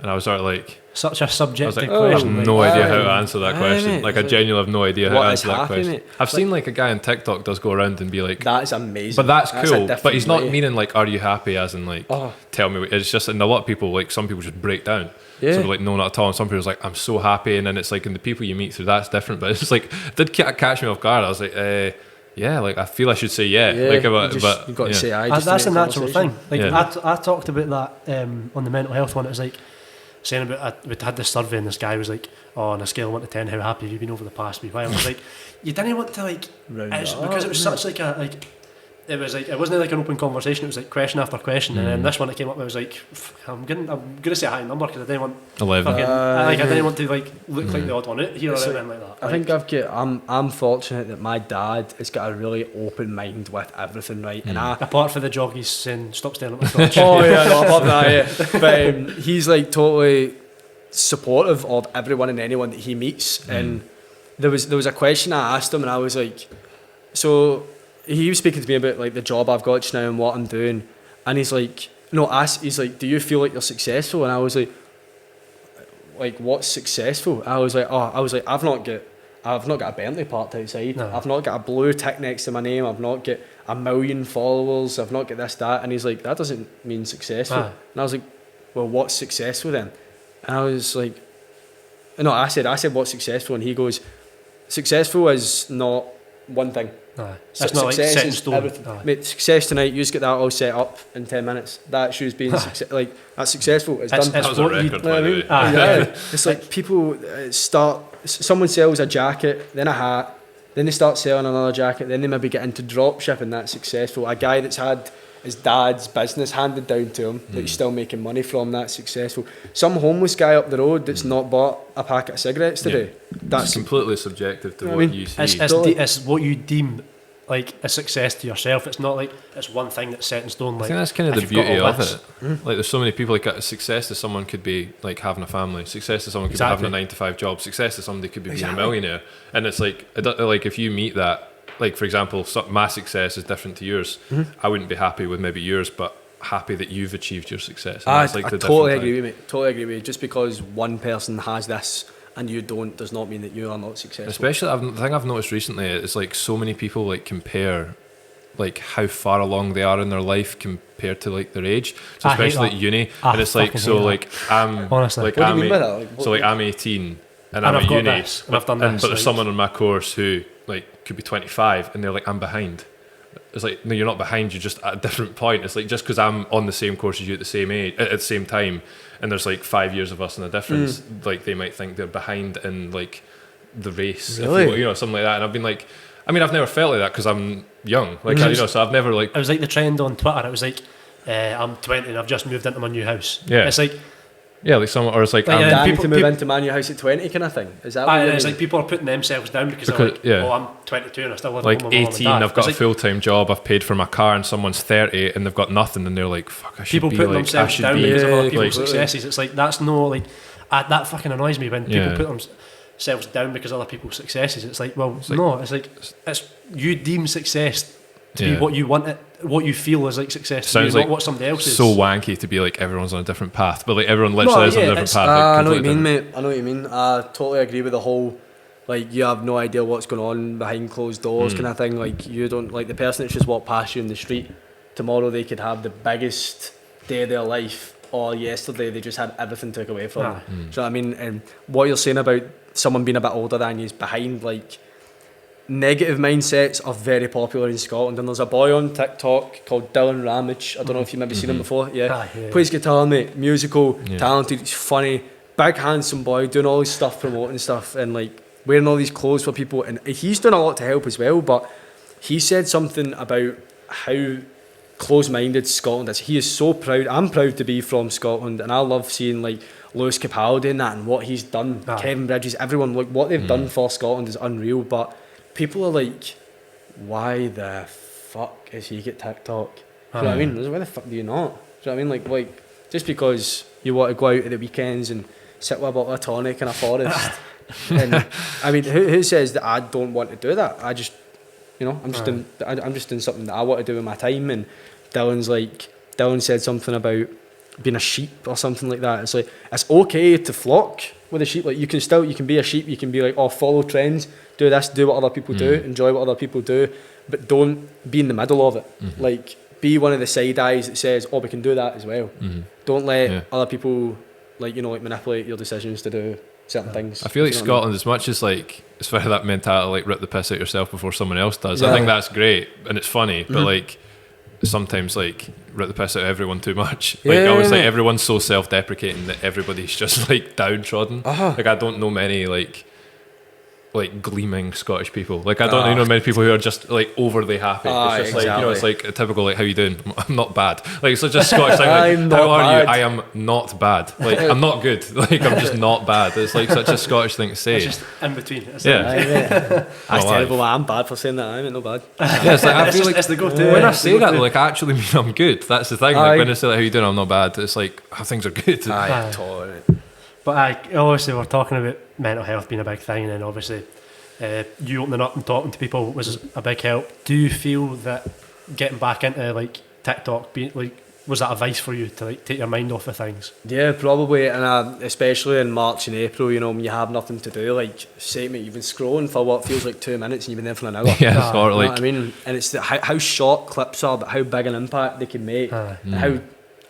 And I was sort of like... Such a subjective question. I have no idea how to answer that question. Mate, like, I genuinely have no idea how to answer that question. Mate? I've seen, like, a guy on TikTok does go around and be like... That is amazing. But that's cool. But he's not meaning, like, are you happy, as in, like, tell me. It's just, and a lot of people, like, some people just break down. Yeah. So they're like, no, not at all. And some people are like, I'm so happy. And then it's like, and the people you meet through that's different. But it's just like, it did catch me off guard. I was like, yeah, like, I feel I should say like, but you've got to say that's a natural thing. Like, I talked about that on the mental health one. It was like, saying about, we had this survey and this guy was like, oh, on a scale of 1 to 10, how happy have you been over the past week? I was like, you didn't want to like, because it was such like a, like, it was like, it wasn't like an open conversation, it was like question after question, and then this one that came up, I was like, I'm gonna say a high number because I didn't want 11. I didn't want to like look like the odd one out here or anything like that. I think I'm fortunate that my dad has got a really open mind with everything, right? And apart from the joggies saying stop staring at my crotch. Apart from that, but he's like totally supportive of everyone and anyone that he meets. And there was a question I asked him, and I was like, so he was speaking to me about like the job I've got just now and what I'm doing, and he's like, he's like, do you feel like you're successful? And I was like what's successful? I was like, I've not got a Bentley parked outside. No. I've not got a blue tick next to my name. I've not got 1 million followers. I've not got this, that. And he's like, that doesn't mean successful. And I was like, well, what's successful then? And I was like, no, I said what's successful, and he goes, successful is not one thing. That's not like set in stone. Mate, success tonight, you just get that all set up in 10 minutes. That shoes being like, that's successful. It's done. That was a record, by the way. It's like people someone sells a jacket, then a hat, then they start selling another jacket, then they maybe get into drop shipping. That's successful. A guy that's had his dad's business handed down to him that he's still making money from, that's successful. Some homeless guy up the road that's not bought a packet of cigarettes today, that's completely subjective to what you see. It's what you deem like a success to yourself. It's not like it's one thing that's set in stone. Like, I think that's kind of the beauty of it. Like, there's so many people, like, success to someone could be like having a family, success to someone could be having a 9-to-5 job, success to somebody could be being a millionaire. And it's like if you meet that, like, for example, my success is different to yours. I wouldn't be happy with maybe yours, but happy that you've achieved your success. And I totally agree with you, mate. Totally agree with you. Just because one person has this and you don't does not mean that you are not successful. Especially, the thing I've noticed recently is like so many people like compare like how far along they are in their life compared to like their age. So especially at uni, and it's like, so like I'm honestly, like, what do you mean by that? Like, so like I'm 18 and I'm at uni, and I've done this, but there's someone on my course who like could be 25 and they're like, I'm behind. it's like, no, you're not behind, you're just at a different point. It's like, just because I'm on the same course as you at the same age, at the same time, and there's like 5 years of us in a difference, like they might think they're behind in like the race, really? if you know, something like that. And I've been like, I mean, I've never felt like that because I'm young, like you know, so I've never like. It was like the trend on Twitter. It was like, I'm 20 and I've just moved into my new house. Yeah, it's like. Yeah, like someone, or it's like, I'm dying to move into my new house at 20 kind of thing. Is that what it's like people are putting themselves down because they're like, oh, I'm 22 and I still live like at home with my mum and 18, dad. I've got a like, full-time job, I've paid for my car, and someone's 30 and they've got nothing, and they're like, fuck, I should people be putting like, I themselves should down be because of other people's like, successes. It's like, that's no, like, that fucking annoys me when people put themselves down because of other people's successes. It's like, well, no, it's like, it's you deem success to be what you want it, what you feel is like success to you, like not what somebody else is. So wanky to be like everyone's on a different path, but like everyone literally is on a different path. I know what you mean, mate. I know what you mean. I totally agree with the whole, like, you have no idea what's going on behind closed doors kind of thing. Like, you don't, like, the person that's just walked past you in the street, tomorrow they could have the biggest day of their life, or yesterday they just had everything took away from them. Do you know what I mean? And what you're saying about someone being a bit older than you is behind, like, negative mindsets are very popular in Scotland, and there's a boy on TikTok called Dylan Ramage. I don't know if you've maybe seen him before. Plays guitar, mate, musical, talented, he's funny, big handsome boy, doing all his stuff, promoting stuff, and like wearing all these clothes for people, and he's done a lot to help as well. But he said something about how close-minded Scotland is. He is so proud. I'm proud to be from Scotland, and I love seeing like Lewis Capaldi and that, and what he's done, Kevin Bridges, everyone, like what they've done for Scotland is unreal. But people are like, why the fuck is he get TikTok? Do you know what I mean? Why the fuck do you not? Do you know what I mean? Like just because you want to go out at the weekends and sit with a bottle of tonic in a forest. And I mean, who says that I don't want to do that? I just, you know, I'm just doing something that I want to do with my time. And Dylan said something about being a sheep or something like that. It's like, it's okay to flock with a sheep. Like you can be a sheep, you can be like, oh, follow trends, do this, do what other people do, enjoy what other people do, but don't be in the middle of it. Like, be one of the side eyes that says, oh, we can do that as well. Don't let other people, like, you know, like manipulate your decisions to do certain things. I feel like Scotland, as much as like, it's very that mentality, like rip the piss out yourself before someone else does. I think that's great and it's funny, but like sometimes like rip the piss out of everyone too much. Like I was like, everyone's so self-deprecating that everybody's just like downtrodden. Like I don't know many like gleaming Scottish people. Like I don't know many people who are just like overly happy. It's just like, you know, it's like a typical like, how you doing? I'm not bad. Like it's just Scottish thing. Like, how are you? I am not bad. Like I'm not good. Like I'm just not bad. It's like such a Scottish thing to say. It's just in between. That's terrible. I'm bad for saying that. I'm not bad. Yeah, it's like I feel like it's the go-to. When I say that, like I actually mean I'm good. That's the thing. Like when I say like, how you doing? I'm not bad. It's like, oh, things are good. Totally. But obviously we're talking about mental health being a big thing, and obviously you opening up and talking to people was a big help. Do you feel that getting back into like TikTok, was that a vice for you to like take your mind off of things? Yeah, probably, and especially in March and April, you know, when you have nothing to do, like say mate, you've been scrolling for what feels like 2 minutes and you've been there for an hour. Yeah, or like, you know what I mean, and it's how short clips are, but how big an impact they can make, and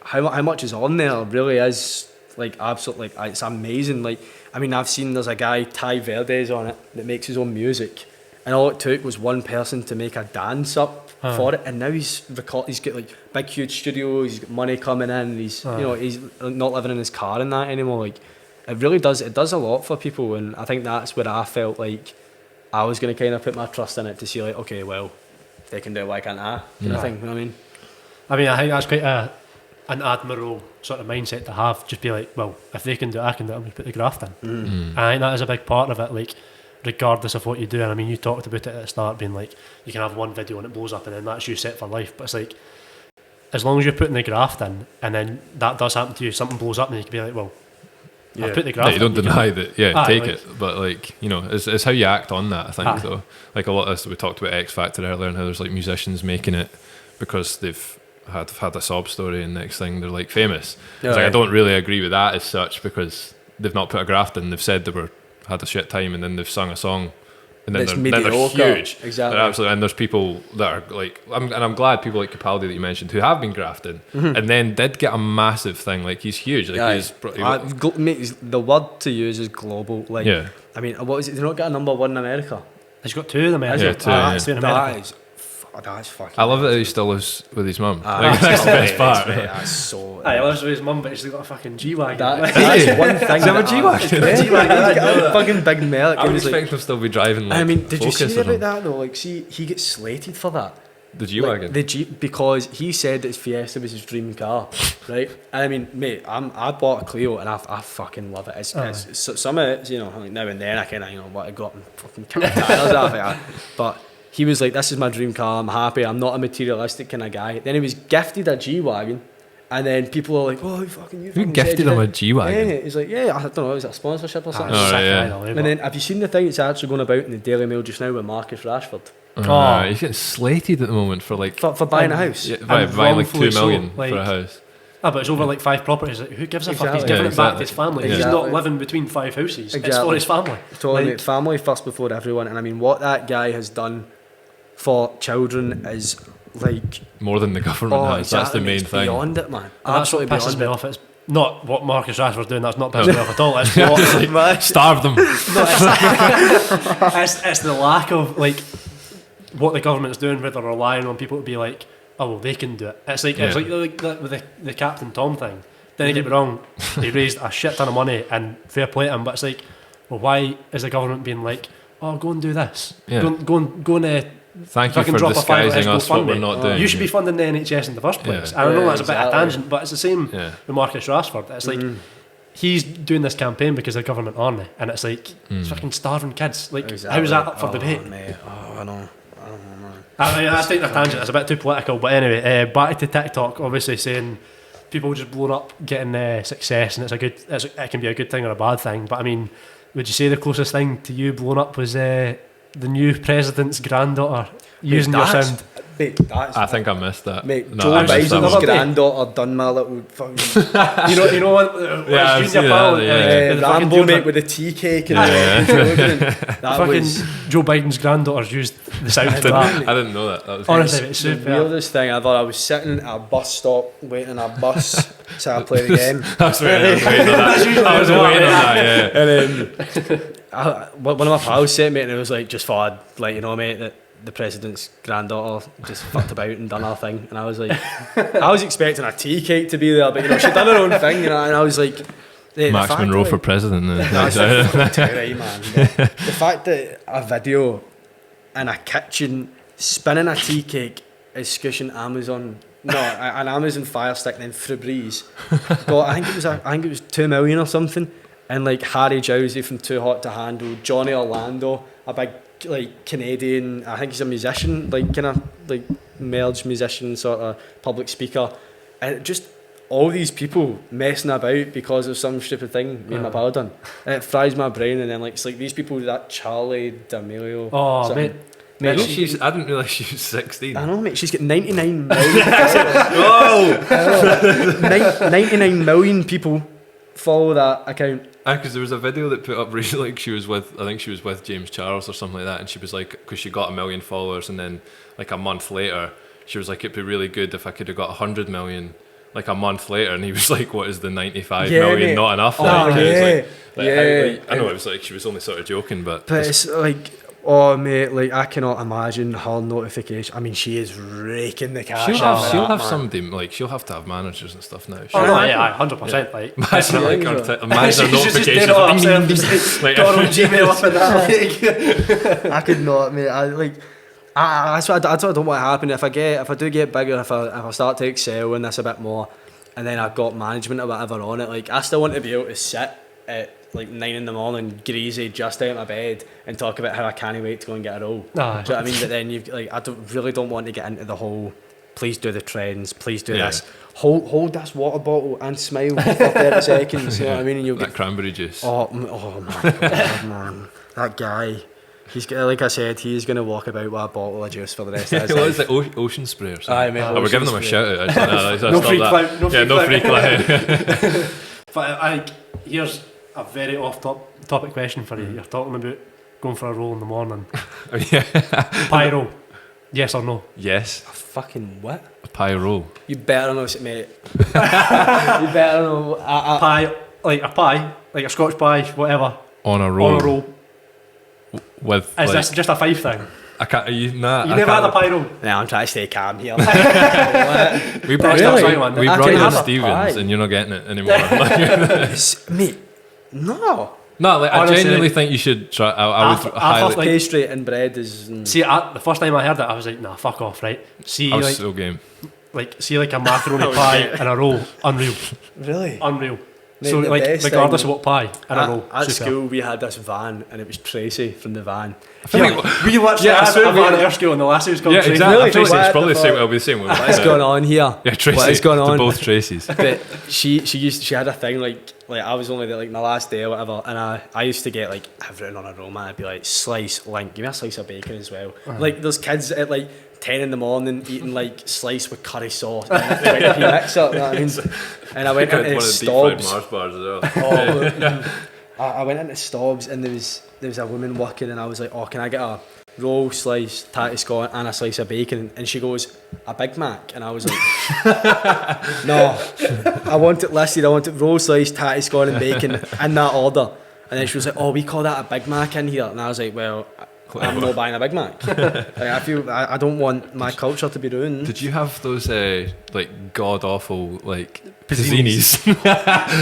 how much is on there really is like absolutely, like it's amazing. Like I mean, I've seen there's a guy, Ty Verdes on it, that makes his own music, and all it took was one person to make a dance up for it, and now he's got like big huge studios, he's got money coming in, he's you know, he's not living in his car and that anymore. Like it really does a lot for people, and I think that's where I felt like I was going to kind of put my trust in it to see like, okay, well, if they can do it, why can't I? Kind of thing, you know what I mean? I mean, I think that's quite an admirable sort of mindset to have. Just be like, well, if they can do it, I can do it. I'm going to put the graft in. I think that is a big part of it, like regardless of what you do. And I mean, you talked about it at the start, being like, you can have one video and it blows up and then that's you set for life. But it's like, as long as you're putting the graft in and then that does happen to you, something blows up and you can be like, well, I put the graft in. You don't deny that, take it. But like, you know, it's how you act on that, I think, though. Like a lot of this, we talked about X Factor earlier and how there's like musicians making it because they've had a sob story and next thing they're like famous. Like, I don't really agree with that as such, because they've not put a graft in. They've said they had a shit time and then they've sung a song and then they're huge. Exactly. They're absolutely, and there's people that are like, I'm glad people like Capaldi that you mentioned who have been grafted and then did get a massive thing. Like he's huge. Like the word to use is global. Like I mean, what is it? Did he not get a number one in America? He's got 2 in America. That is that's fucking. I love it that he still lives with his mum. That's the best part. That's so. He lives with his mum, but he's got a fucking G-Wagon. That's one thing. Does he have a G-Wagon? G-Wagon. Fucking big Mel. I would expect him to still be driving. Like, I mean, did you see about that? that though? Like, see, he gets slated for that. The G-Wagon? Like, the Jeep, because he said that his Fiesta was his dream car, right? And I mean, mate, I bought a Clio and I fucking love it. It's some of it, you know, like now and then I kind of, want to go up and fucking kick the tires off it. But he was like, this is my dream car, I'm happy, I'm not a materialistic kind of guy. Then he was gifted a G-Wagon, and then people are like, oh, who gifted him a G-Wagon? Yeah, he's like, yeah, I don't know, is it a sponsorship or something? And then have you seen the thing that's actually going about in the Daily Mail just now with Marcus Rashford? He's getting slated at the moment for like for buying a house. Yeah, buying like 2 million for a house. But it's over like 5 properties. Like, who gives a fuck? He's giving it back to his family. He's not living between 5 houses. It's for his family. Totally, mate. Family first before everyone. And I mean, what that guy has done for children is like more than the government has. Exactly. That's the main thing. Beyond it, man. Absolutely pisses me off. It's not what Marcus Rashford's doing. That's not pissing me off at all. It's what, like, starve them. It's the lack of like what the government's doing, where they're relying on people to be like, oh well, they can do it. It's like with the Captain Tom thing. Don't get me wrong, he raised a shit ton of money and fair play to him, but it's like, well, why is the government being like, oh, go and do this? Yeah. Go and thank you for disguising us what we're not doing. You should be funding the NHS in the first place. And I know that's a bit of a tangent, but it's the same with Marcus Rashford. It's like he's doing this campaign because of the government army, and it's like it's fucking starving kids. Like, how's that up for debate? Mate. I know. I think the tangent is a bit too political, but anyway, back to TikTok. Obviously, saying people just blowing up, getting success, and it can be a good thing or a bad thing. But I mean, would you say the closest thing to you blowing up was the new president's granddaughter using your sound? I think I missed that. Mate, Joe Biden's granddaughter done my little fucking... you know what? Yeah, Junior Powell, Rambo, mate, with the tea cake and that fucking was... Joe Biden's granddaughter's used the sound of that. I didn't know that. That was honestly, it's super. The weirdest thing, I thought I was sitting at a bus stop waiting on a bus so I played the game. That's right, I was waiting on that, yeah. And then one of my pals said, mate, and it was like, just thought I'd let you know, mate, that the president's granddaughter just fucked about and done her thing. And I was like, I was expecting a tea cake to be there, but she done her own thing, and I was like, Max Munro for president. That's right, man. The fact that a video in a kitchen spinning a tea cake is squishing an Amazon Fire Stick, then Febreze. I think it was 2 million or something. And like Harry Jowsey from Too Hot to Handle, Johnny Orlando, a big like Canadian, I think he's a musician, like kind of like merged musician sort of public speaker, and just all these people messing about because of some stupid thing me and my pal done. And it fries my brain, and then like it's like these people, that Charlie D'Amelio. Oh mate. I didn't realise she was 16. I know, mate. She's got 99 million. 99 million people follow that account. Because there was a video that put up recently, like I think she was with James Charles or something like that, and she was like, because she got 1 million followers, and then like a month later, she was like, it'd be really good if I could have got 100 million like a month later, and he was like, what is the 95 million mate. Not enough? Oh, I know it was like she was only sort of joking, but it's like, oh mate, like I cannot imagine her notification. I mean, she is raking the cash. She'll have somebody, like she'll have to have managers and stuff now. 100%. Like imagine like her manager notifications. Like got on Gmail up and that. I could not, mate. That's what I don't want to happen. If I do get bigger, if I start to excel in this a bit more, and then I've got management or whatever on it, like I still want to be able to sit at like 9 in the morning, greasy, just out of my bed, and talk about how I can't wait to go and get a roll. Do you know what I mean? But then I really don't want to get into the whole, please do the trends, please do this. Hold this water bottle and smile for 30 seconds. You know what I mean? And you'll that get cranberry juice. Oh my God, man, that guy. He's like I said, he's going to walk about with a bottle of juice for the rest of his life. What is it, ocean spray or something? We're giving them a shout out. No free clout. No free clout. But here's a very off-topic question for you. You're talking about going for a roll in the morning. Pyro, yes or no? Yes. A fucking what? A pyro. You better know, mate. You better know. A pie, like a Scotch pie, whatever. On a roll. Is this just a 5 thing? I can't. Nah, You I never had a can't. pie roll? Nah, I'm trying to stay calm here. We brought Really? we I brought can in have a Stevens, pie. and you're not getting it anymore. Mate, no. No, like, I Honestly, genuinely think you should try. I would I highly. thought, Pastry and bread is... See, the first time I heard it, I was like, nah, fuck off, right? See, I was like, so game. see, like a macaroni pie and a roll, unreal, Really? unreal. Mate, So, the like, best regardless of thing- what pie and a roll, At superb. school, we had this van, and it was Tracy from the van. We literally Yeah, had so a van we- at our school and the lassie was called Yeah, Tracy. exactly. Really? Tracy, What it's probably the the same. fuck? It'll be the same one. What's going on here? Yeah, Tracy. What is going on? They're both Tracys. But she had a thing like I was only there like my last day or whatever, and I used to get like everything on a roll, man. I'd be like, slice, link, give me a slice of bacon as well. Like there's kids at like 10 in the morning eating like slice with curry sauce and a mix up, you know what I mean? And I went One of into the deep fried Stobbs. Mars bars as well. I went into Stobbs and there was a woman working, and I was like, oh, can I get a roll, slice, tatty scone and a slice of bacon? And she goes, a Big Mac? And I was like, no, I want it listed. I want it roll, slice, tatty scone and bacon in that order. And then she was like, oh, we call that a Big Mac in here. And I was like, well, I'm not buying a Big Mac. Like, I don't want my culture to be ruined. Did you have those like god awful like Pizzinis. pizzinis?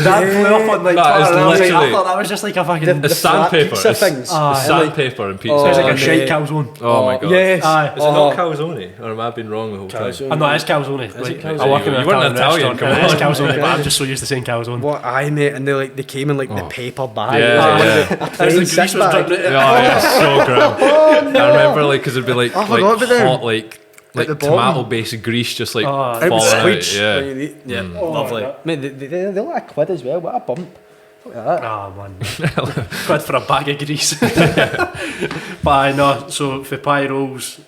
That blew up on like That is Twitter, and I was like, I literally- thought that was just like a fucking... The sandpaper. pizza It's things. sandpaper and pizza. Oh, It's like a mate. shite calzone. Oh my god. Yes. Aye. Is it not calzone, or am I being wrong the whole time? Calzone. I know, it's calzone. it Like, calzone? I work in You an weren't Italian Italian, restaurant, come and it is on. calzone, Okay. but I'm just so used to saying calzone. What I mate, and they came in like the paper bag. Yeah, It was like one yeah. of the- a As plain the grease six was bag. dripping out. Oh, yeah, so grim. I remember like because it'd be like I forgot about them. hot like the bottom. tomato based grease just like Oh, It was falling out. squeech. Yeah. when you eat. Yeah, Oh, lovely. yeah. Mate, they look like a quid as well. What a bump. Look at that. Ah, man. Quid for a bag of grease. But I know, so for pie rolls,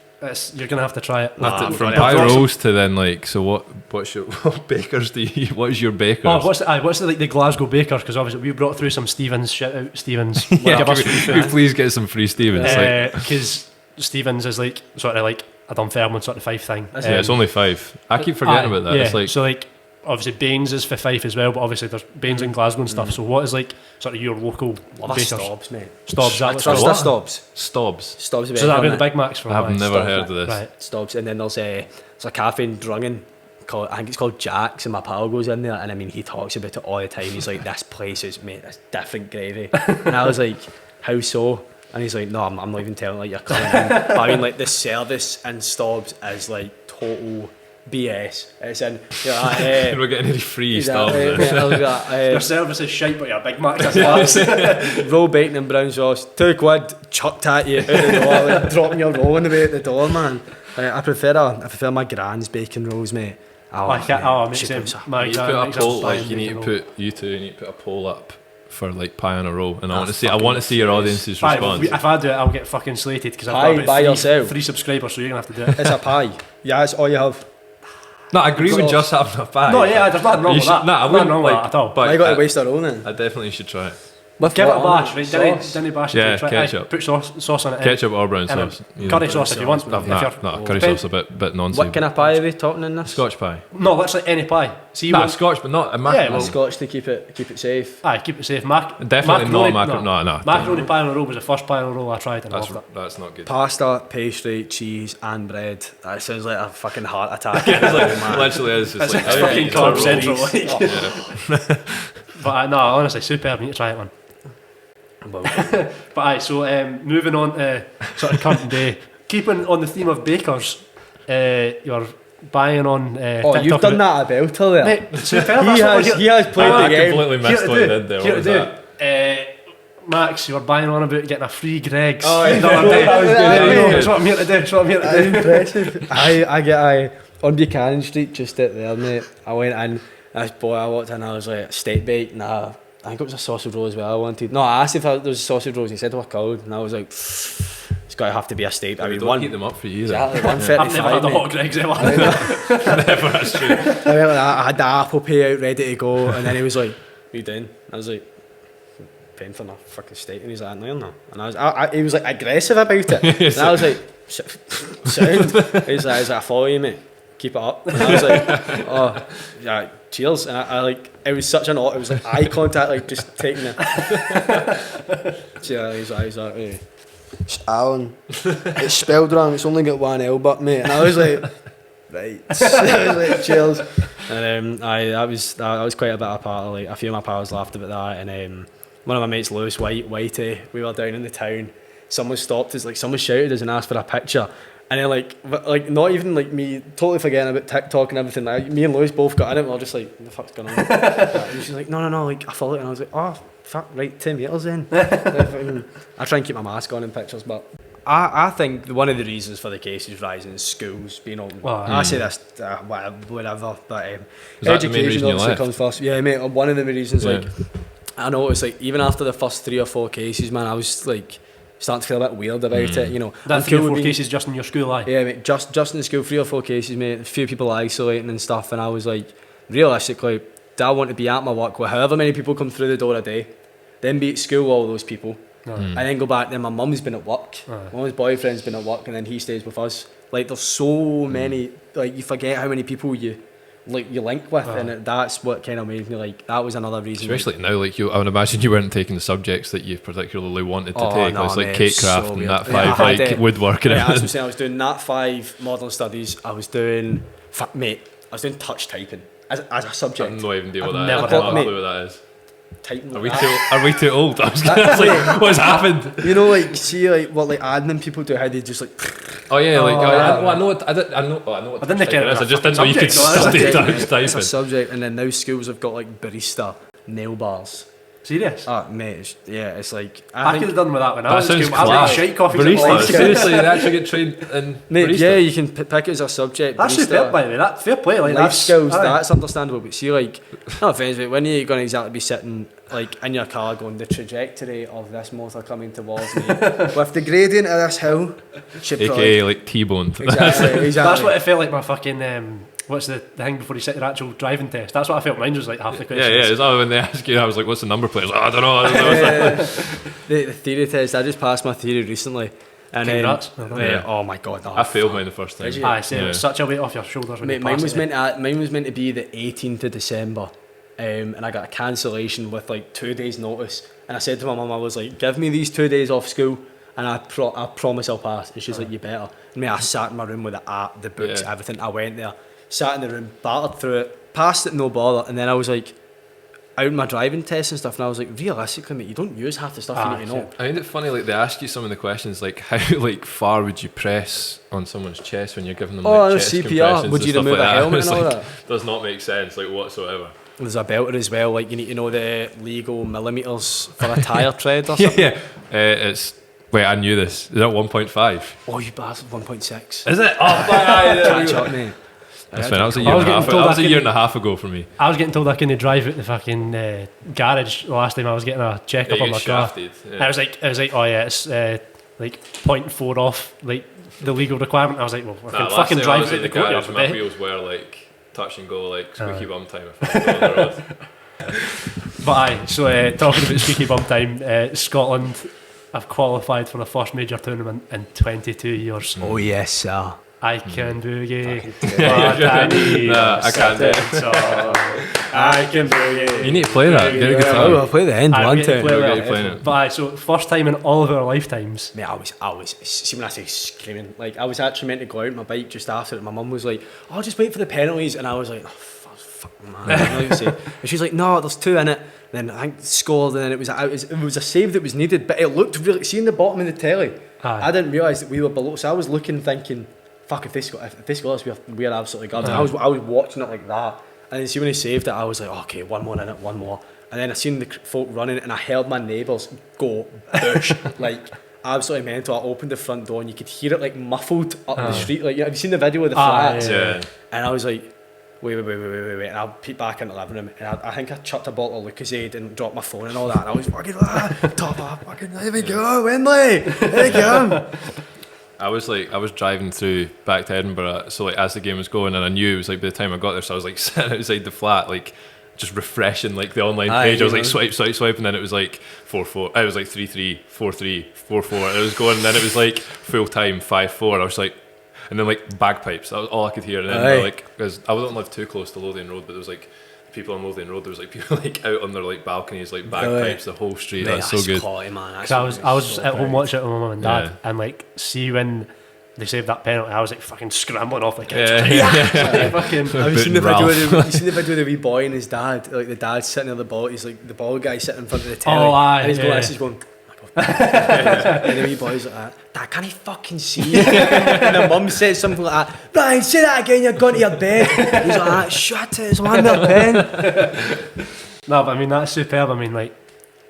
you're going to have to try it. From They've pie got some- rolls to then like so what's your what bakers do you what is your bakers? Oh, what's the, like the Glasgow bakers? Because obviously we brought through some Stevens. Shout out Stevens. yeah, Give us can free we food. please get some free Stevens? Like, Because Stevens is like sort of like a Dunfermline sort of Fife thing. yeah, it's only 5. I keep forgetting about that. Yeah, It's like so like obviously Baines is for Fife as well, but obviously there's Baines in Glasgow and stuff. So what is like sort of your local Love bakers? Stobbs, mate. Stobbs, that I was trust called. the Stobbs. Stobbs. Stobbs are So that'd be better the than Big Macs for I've me. never Stobbs, heard of this. Right. Stobbs, and then there's a cafe in Drungen called, I think it's called Jack's, and my pal goes in there, and I mean he talks about it all the time. He's like, this place is, mate, that's different gravy. And I was like, how so? And he's like, no, I'm not even telling, like, you're coming in. But I mean, like, the service in Stobbs is like total BS. It's in, you know, We're getting any free Stobbs. Your service is shite, but your Big Macs is class. roll bacon and brown sauce, £2, chucked at you out the door, like, dropping your roll on the way out the door, man. I prefer my gran's bacon rolls, mate. I can't. Oh, it she makes puts sense. a- My You need to gran put a makes poll a like fine you need to bacon roll. put you two need to put a poll up for like pie on a roll, and I want to see fucking your audience's Aye, response. if I do it, I'll get fucking slated because I've Pie got by about yourself? 3 subscribers, so you're gonna have to do it. It's a pie. Yeah, that's all you have. No, I agree with just having a pie. No, yeah, there's nothing wrong You with should- that. Nah, I Nothing wouldn't wrong with like that at all. But I got to waste our own then. I definitely should try it. With Give it what a on bash, it? right? Sauce? Didn't bash Yeah, it. Try, ketchup. put sauce on it. Ketchup or brown and sauce. curry sauce if you want. No, If you're- no, curry Depend- sauce a bit nonsense. What kind of pie are we talking in this? Scotch pie? No, literally any pie. See, Nah, when- Scotch, but not a Yeah, macaroni. well, Scotch to keep it safe. aye, keep it safe. Definitely not a macaroni. No. Macaroni pie on a roll was the first pie on a roll I tried and I That's loved it. that's not good. Pasta, pastry, cheese, and bread. That sounds like a fucking heart attack. It's like, Oh, man. literally is. It's like It's fucking it's a carb roll. central. Like. Yeah. But no, honestly, superb. You need to try it, man. But aye, so moving on to sort of current day, keeping on the theme of bakers, you're buying on Oh, TikTok. you've done that a belter there. Mate, superb. He that's what we're has, he has played I the game. completely here missed to what you do. did there. Here What to was do. that? Max, you were buying on about getting a free Greg's. Oh, yeah. the other day. That was good, There you that go. was That's what I'm here to do. That's what I'm here to do. Impressive. I get on Buchanan Street just at there, mate. I went in, this boy, I walked in, I was like, steak bake, nah. I think it was a sausage roll as well I wanted. No, I asked if there was sausage rolls and he said they were cold, and I was like, it's got to have to be a steak. I We mean, don't one, heat them up for you either. exactly, I've never had a 135, hot Greg's ever. Never, that's true. I had the apple pie out ready to go, and then he was like, what are you doing? I was like, paying for my fucking steak, and he's like, no. And he was like aggressive about it, and I was like, sound. He's like, I follow you, mate. Keep it up. And I was like, oh, yeah, cheers. And I like, it was such an it was like eye contact, like just taking it. So yeah, he's like, hey. it's Alan. It's spelled wrong. It's only got one L, but mate. And I was like, right. I was like, cheers. And I was quite a bit of a part of, like, a few of my pals laughed about that, and one of my mates, Lewis Whitey, we were down in the town. Someone stopped us, like someone shouted us and asked for a picture. And then like not even like me totally forgetting about TikTok and everything. Like me and Lewis both got in it. And we were just like, what the fuck's going on? And she's like, no, like I follow it. And I was like, oh fuck, right, 10 metres in. I try and keep my mask on in pictures, but I think one of the reasons for the cases rising is schools being open. Well, I say this, whatever, but education obviously comes first. Yeah, mate. One of the reasons, like I noticed, like even after the first 3 or 4 cases, man, I was like starting to feel a bit weird about it, you know. That 3 or 4 cases just in your school, aye? Yeah, mate, just in the school, 3 or 4 cases, mate, a few people isolating and stuff, and I was like, realistically, do I want to be at my work with however many people come through the door a day, then be at school with all those people, and then go back, then my mum's been at work, my mum's boyfriend's been at work, and then he stays with us. Like, there's so many, like, you forget how many people you link with, and that's what kind of made me like, that was another reason. Especially now, like I would imagine you weren't taking the subjects that you particularly wanted to take. No, it's like mate, cake craft so and weird. Nat 5, like woodworking. Yeah, as I'm saying, I was doing Nat 5 modern studies. I was doing, I was doing touch typing as a subject. I have no idea what that is. Never I don't know what that is. Typing. Are we too old? I was gonna say, what's happened? You know, like, see, like what like admin people do, how they just like. Oh yeah, like I know what. I know what. I didn't care. I just didn't know you could study touch typing. It's a subject, and then now schools have got like barista nail bars. Serious? Oh mate, it's like I could have done with that when I was in school. class. I was shite coffees. Barista. Seriously, they actually get trained in mate, barista? yeah, you can pick it as a subject. That's superb, by the way. That fair play. Like life skills, aye. that's understandable. But see, like, no offence, but when you're going to exactly be sitting like in your car going, the trajectory of this motor coming towards me with the gradient of this hill, AKA like T-boned. Exactly. That's what it felt like. My fucking what's the thing before you sit your actual driving test? That's what I felt. Mine was like half the questions. Yeah. It's all when they ask you, I was like, "What's the number plate?" I was like, I don't know. The theory test. I just passed my theory recently. And then, oh my god! I failed mine the first time. I say it was such a weight off your shoulders when you mine was meant to be the 18th of December, and I got a cancellation with like 2 days' notice. And I said to my mum, I was like, "Give me these 2 days off school, and I promise I'll pass." And she's like, "You better." And I sat in my room with the app, the books, everything. I went there, sat in the room, battered through it, passed it, no bother. And then I was like, out my driving tests and stuff, and I was like, realistically, mate, you don't use half the stuff you need to know. I find it funny, like they ask you some of the questions, like how like far would you press on someone's chest when you're giving them like chest CPR, compressions would you and stuff remove like a helmet It's and all like, that? does not make sense, like whatsoever. There's a belter as well, like you need to know the legal millimetres for a tyre tread or something. It's wait, I knew this. Is that 1.5? Oh, you bastard, 1.6. Is it? Oh, catch up, mate. That's fine. That was a year and a half. That was a year and a half ago for me. I was getting told I couldn't drive at the fucking garage the last time I was getting a check up on my car. I was like, oh yeah, it's like 0.4 off like the legal requirement. I was like, well, I can fucking drive it at the garage. courtyard. My wheels were like touch and go, like squeaky bum time. If I was on the road. But aye, so talking about squeaky bum time, Scotland have qualified for the first major tournament in 22 years. Oh yes, sir. I can boogie. I can't do it. I can boogie. You need to play that. Get a guitar. I'll play the end one time. But aye, so first time in all of our lifetimes. Mate, I was. See, when I say screaming, like I was actually meant to go out on my bike just after it. My mum was like, "Oh, just wait for the penalties," and I was like, "Oh, fuck, man." And she's like, "No, there's 2 in it." And then I think scored, and then it was a save that was needed, but it looked really. See in the bottom of the telly, I didn't realise that we were below. So I was looking, thinking, fuck, if they score us, we're absolutely gutted. I was watching it like that, and then see when he saved it, I was like, okay, one more in it, one more. And then I seen the folk running, and I heard my neighbours go bush, like absolutely mental. I opened the front door, and you could hear it like muffled up the street. Like, have you seen the video of the flats? Yeah. And I was like, wait. And I'll peep back into the living room, and I think I chucked a bottle of Lucozade and dropped my phone and all that. And I was fucking top up, fucking, there we go, Windley, there you go. I was driving through back to Edinburgh, so like as the game was going, and I knew it was like by the time I got there, so I was like sitting outside the flat, like just refreshing like the online page. I was like swipe, and then it was like 4-4. I was like 3-3, 4-3, 4-4. And it was going, and then it was like full time 5-4. I was like, and then like bagpipes. That was all I could hear. And then like, because I wouldn't live too close to Lothian Road, but there was like people on Lothian Road, there was like people like out on their like balconies, like bagpipes the whole street. Mate, that's so good. Quality, man. That's I was so at home proud. watching it with my mum and dad, and like see when they saved that penalty, I was like fucking scrambling off the couch. Fucking. Have you seen the video? You seen the video of the wee boy and his dad? Like the dad's sitting near the ball. He's like the ball guy sitting in front of the telly. Oh, aye, and he's going, he's going. And the wee boy's like that. Dad, can he fucking see you? And the mum says something like that. Brian, say that again. You're going to your bed. He's like that. Shut it. It's one there, pen. No, but I mean that's superb. I mean like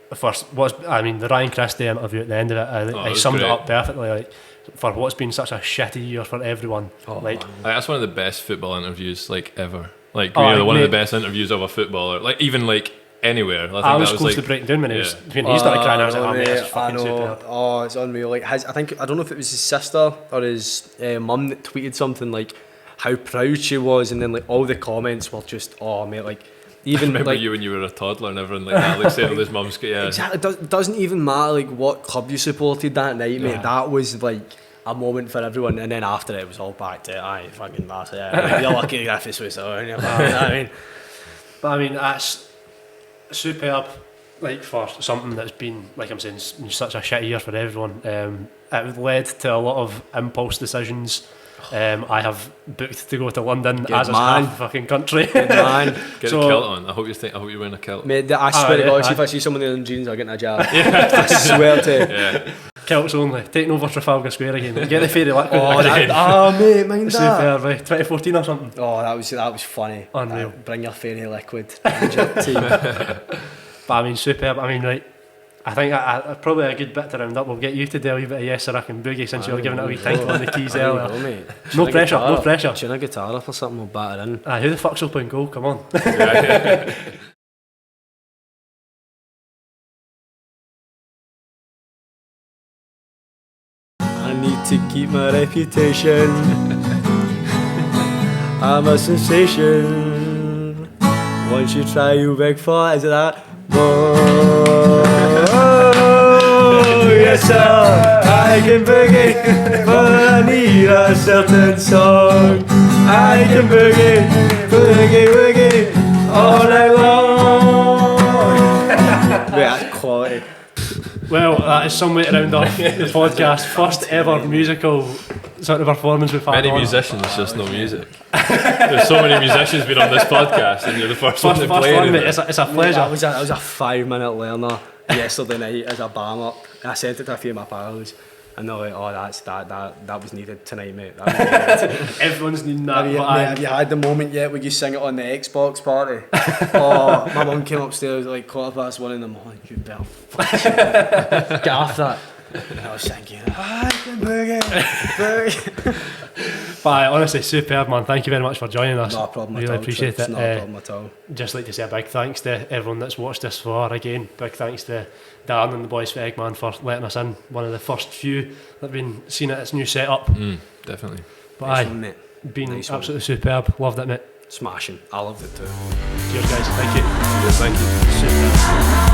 the Ryan Christie interview at the end of it. I summed great. it up perfectly. Like for what's been such a shitty year for everyone. That's one of the best football interviews like ever. Like really one of the best interviews of a footballer. Like even like anywhere. I was close to breaking down when he started crying. I was like, oh, mate, it's fucking superb. Oh, it's unreal. Like I don't know if it was his sister or his mum that tweeted something like how proud she was, and then like all the comments were just, oh mate, like even I remember like you when you were a toddler and everything like that, like saying with his mum's exactly. Doesn't even matter like what club you supported that night, mate. That was like a moment for everyone, and then after it was all back to fucking massive. Like, you're lucky Griffiths was on. You know what I mean? But I mean that's superb, like for something that's been, like I'm saying, such a shitty year for everyone. It led to a lot of impulse decisions. I have booked to go to London, as is half the fucking country. Good man. Get a kilt on. I hope you're wearing a kilt. Mate, I swear to God, if I see someone in jeans, I'll get in a jar. I swear to you. Kilts only, taking over Trafalgar Square again. Get the fairy liquid. Mate, mind that. Superb, right? 2014 or something. Oh, that was funny. Unreal. Bring your fairy liquid. But I mean, superb. I mean, right, I think I probably a good bit to round up. We'll get you to do a wee bit of Yes Sir I Can Boogie, since you were giving it a wee tinkle on the keys earlier. No pressure. Tune a guitar up or something, we'll batter in. Who the fuck's open goal? Come on. I need to keep my reputation. I'm a sensation. Once you try, you beg for, is it that? Oh, yes sir, I can boogie, but I need a certain song. I can boogie, all night long. Wait, that's quality. Well, that is some way to round off the podcast. First ever musical sort of performance we've had. Many musicians, just no music. There's so many musicians been on this podcast, and you're the first one to play one, it. It's a pleasure. That was a 5-minute learner yesterday night as a bam up, and I sent it to a few of my pals, and they're like, "Oh, that was needed tonight, mate." That was needed. Everyone's needing that. Have you had the moment yet where you sing it on the Xbox party? Oh, my mum came upstairs at like 1:15 in the morning. You better get off that. And I was thinking, I can boogie. But honestly, superb, man. Thank you very much for joining us. No problem really at all. Appreciate It's it. not a problem at all. Just like to say a big thanks to everyone that's watched this far. Again, big thanks to Dan and the boys for Eggman for letting us in. One of the first few that have been seen at its new setup. Definitely. But Nice one, mate. been Nice absolutely superb. Loved it, mate. Smashing. I loved it too. Cheers, guys. Thank you. Yes, thank you. Superb.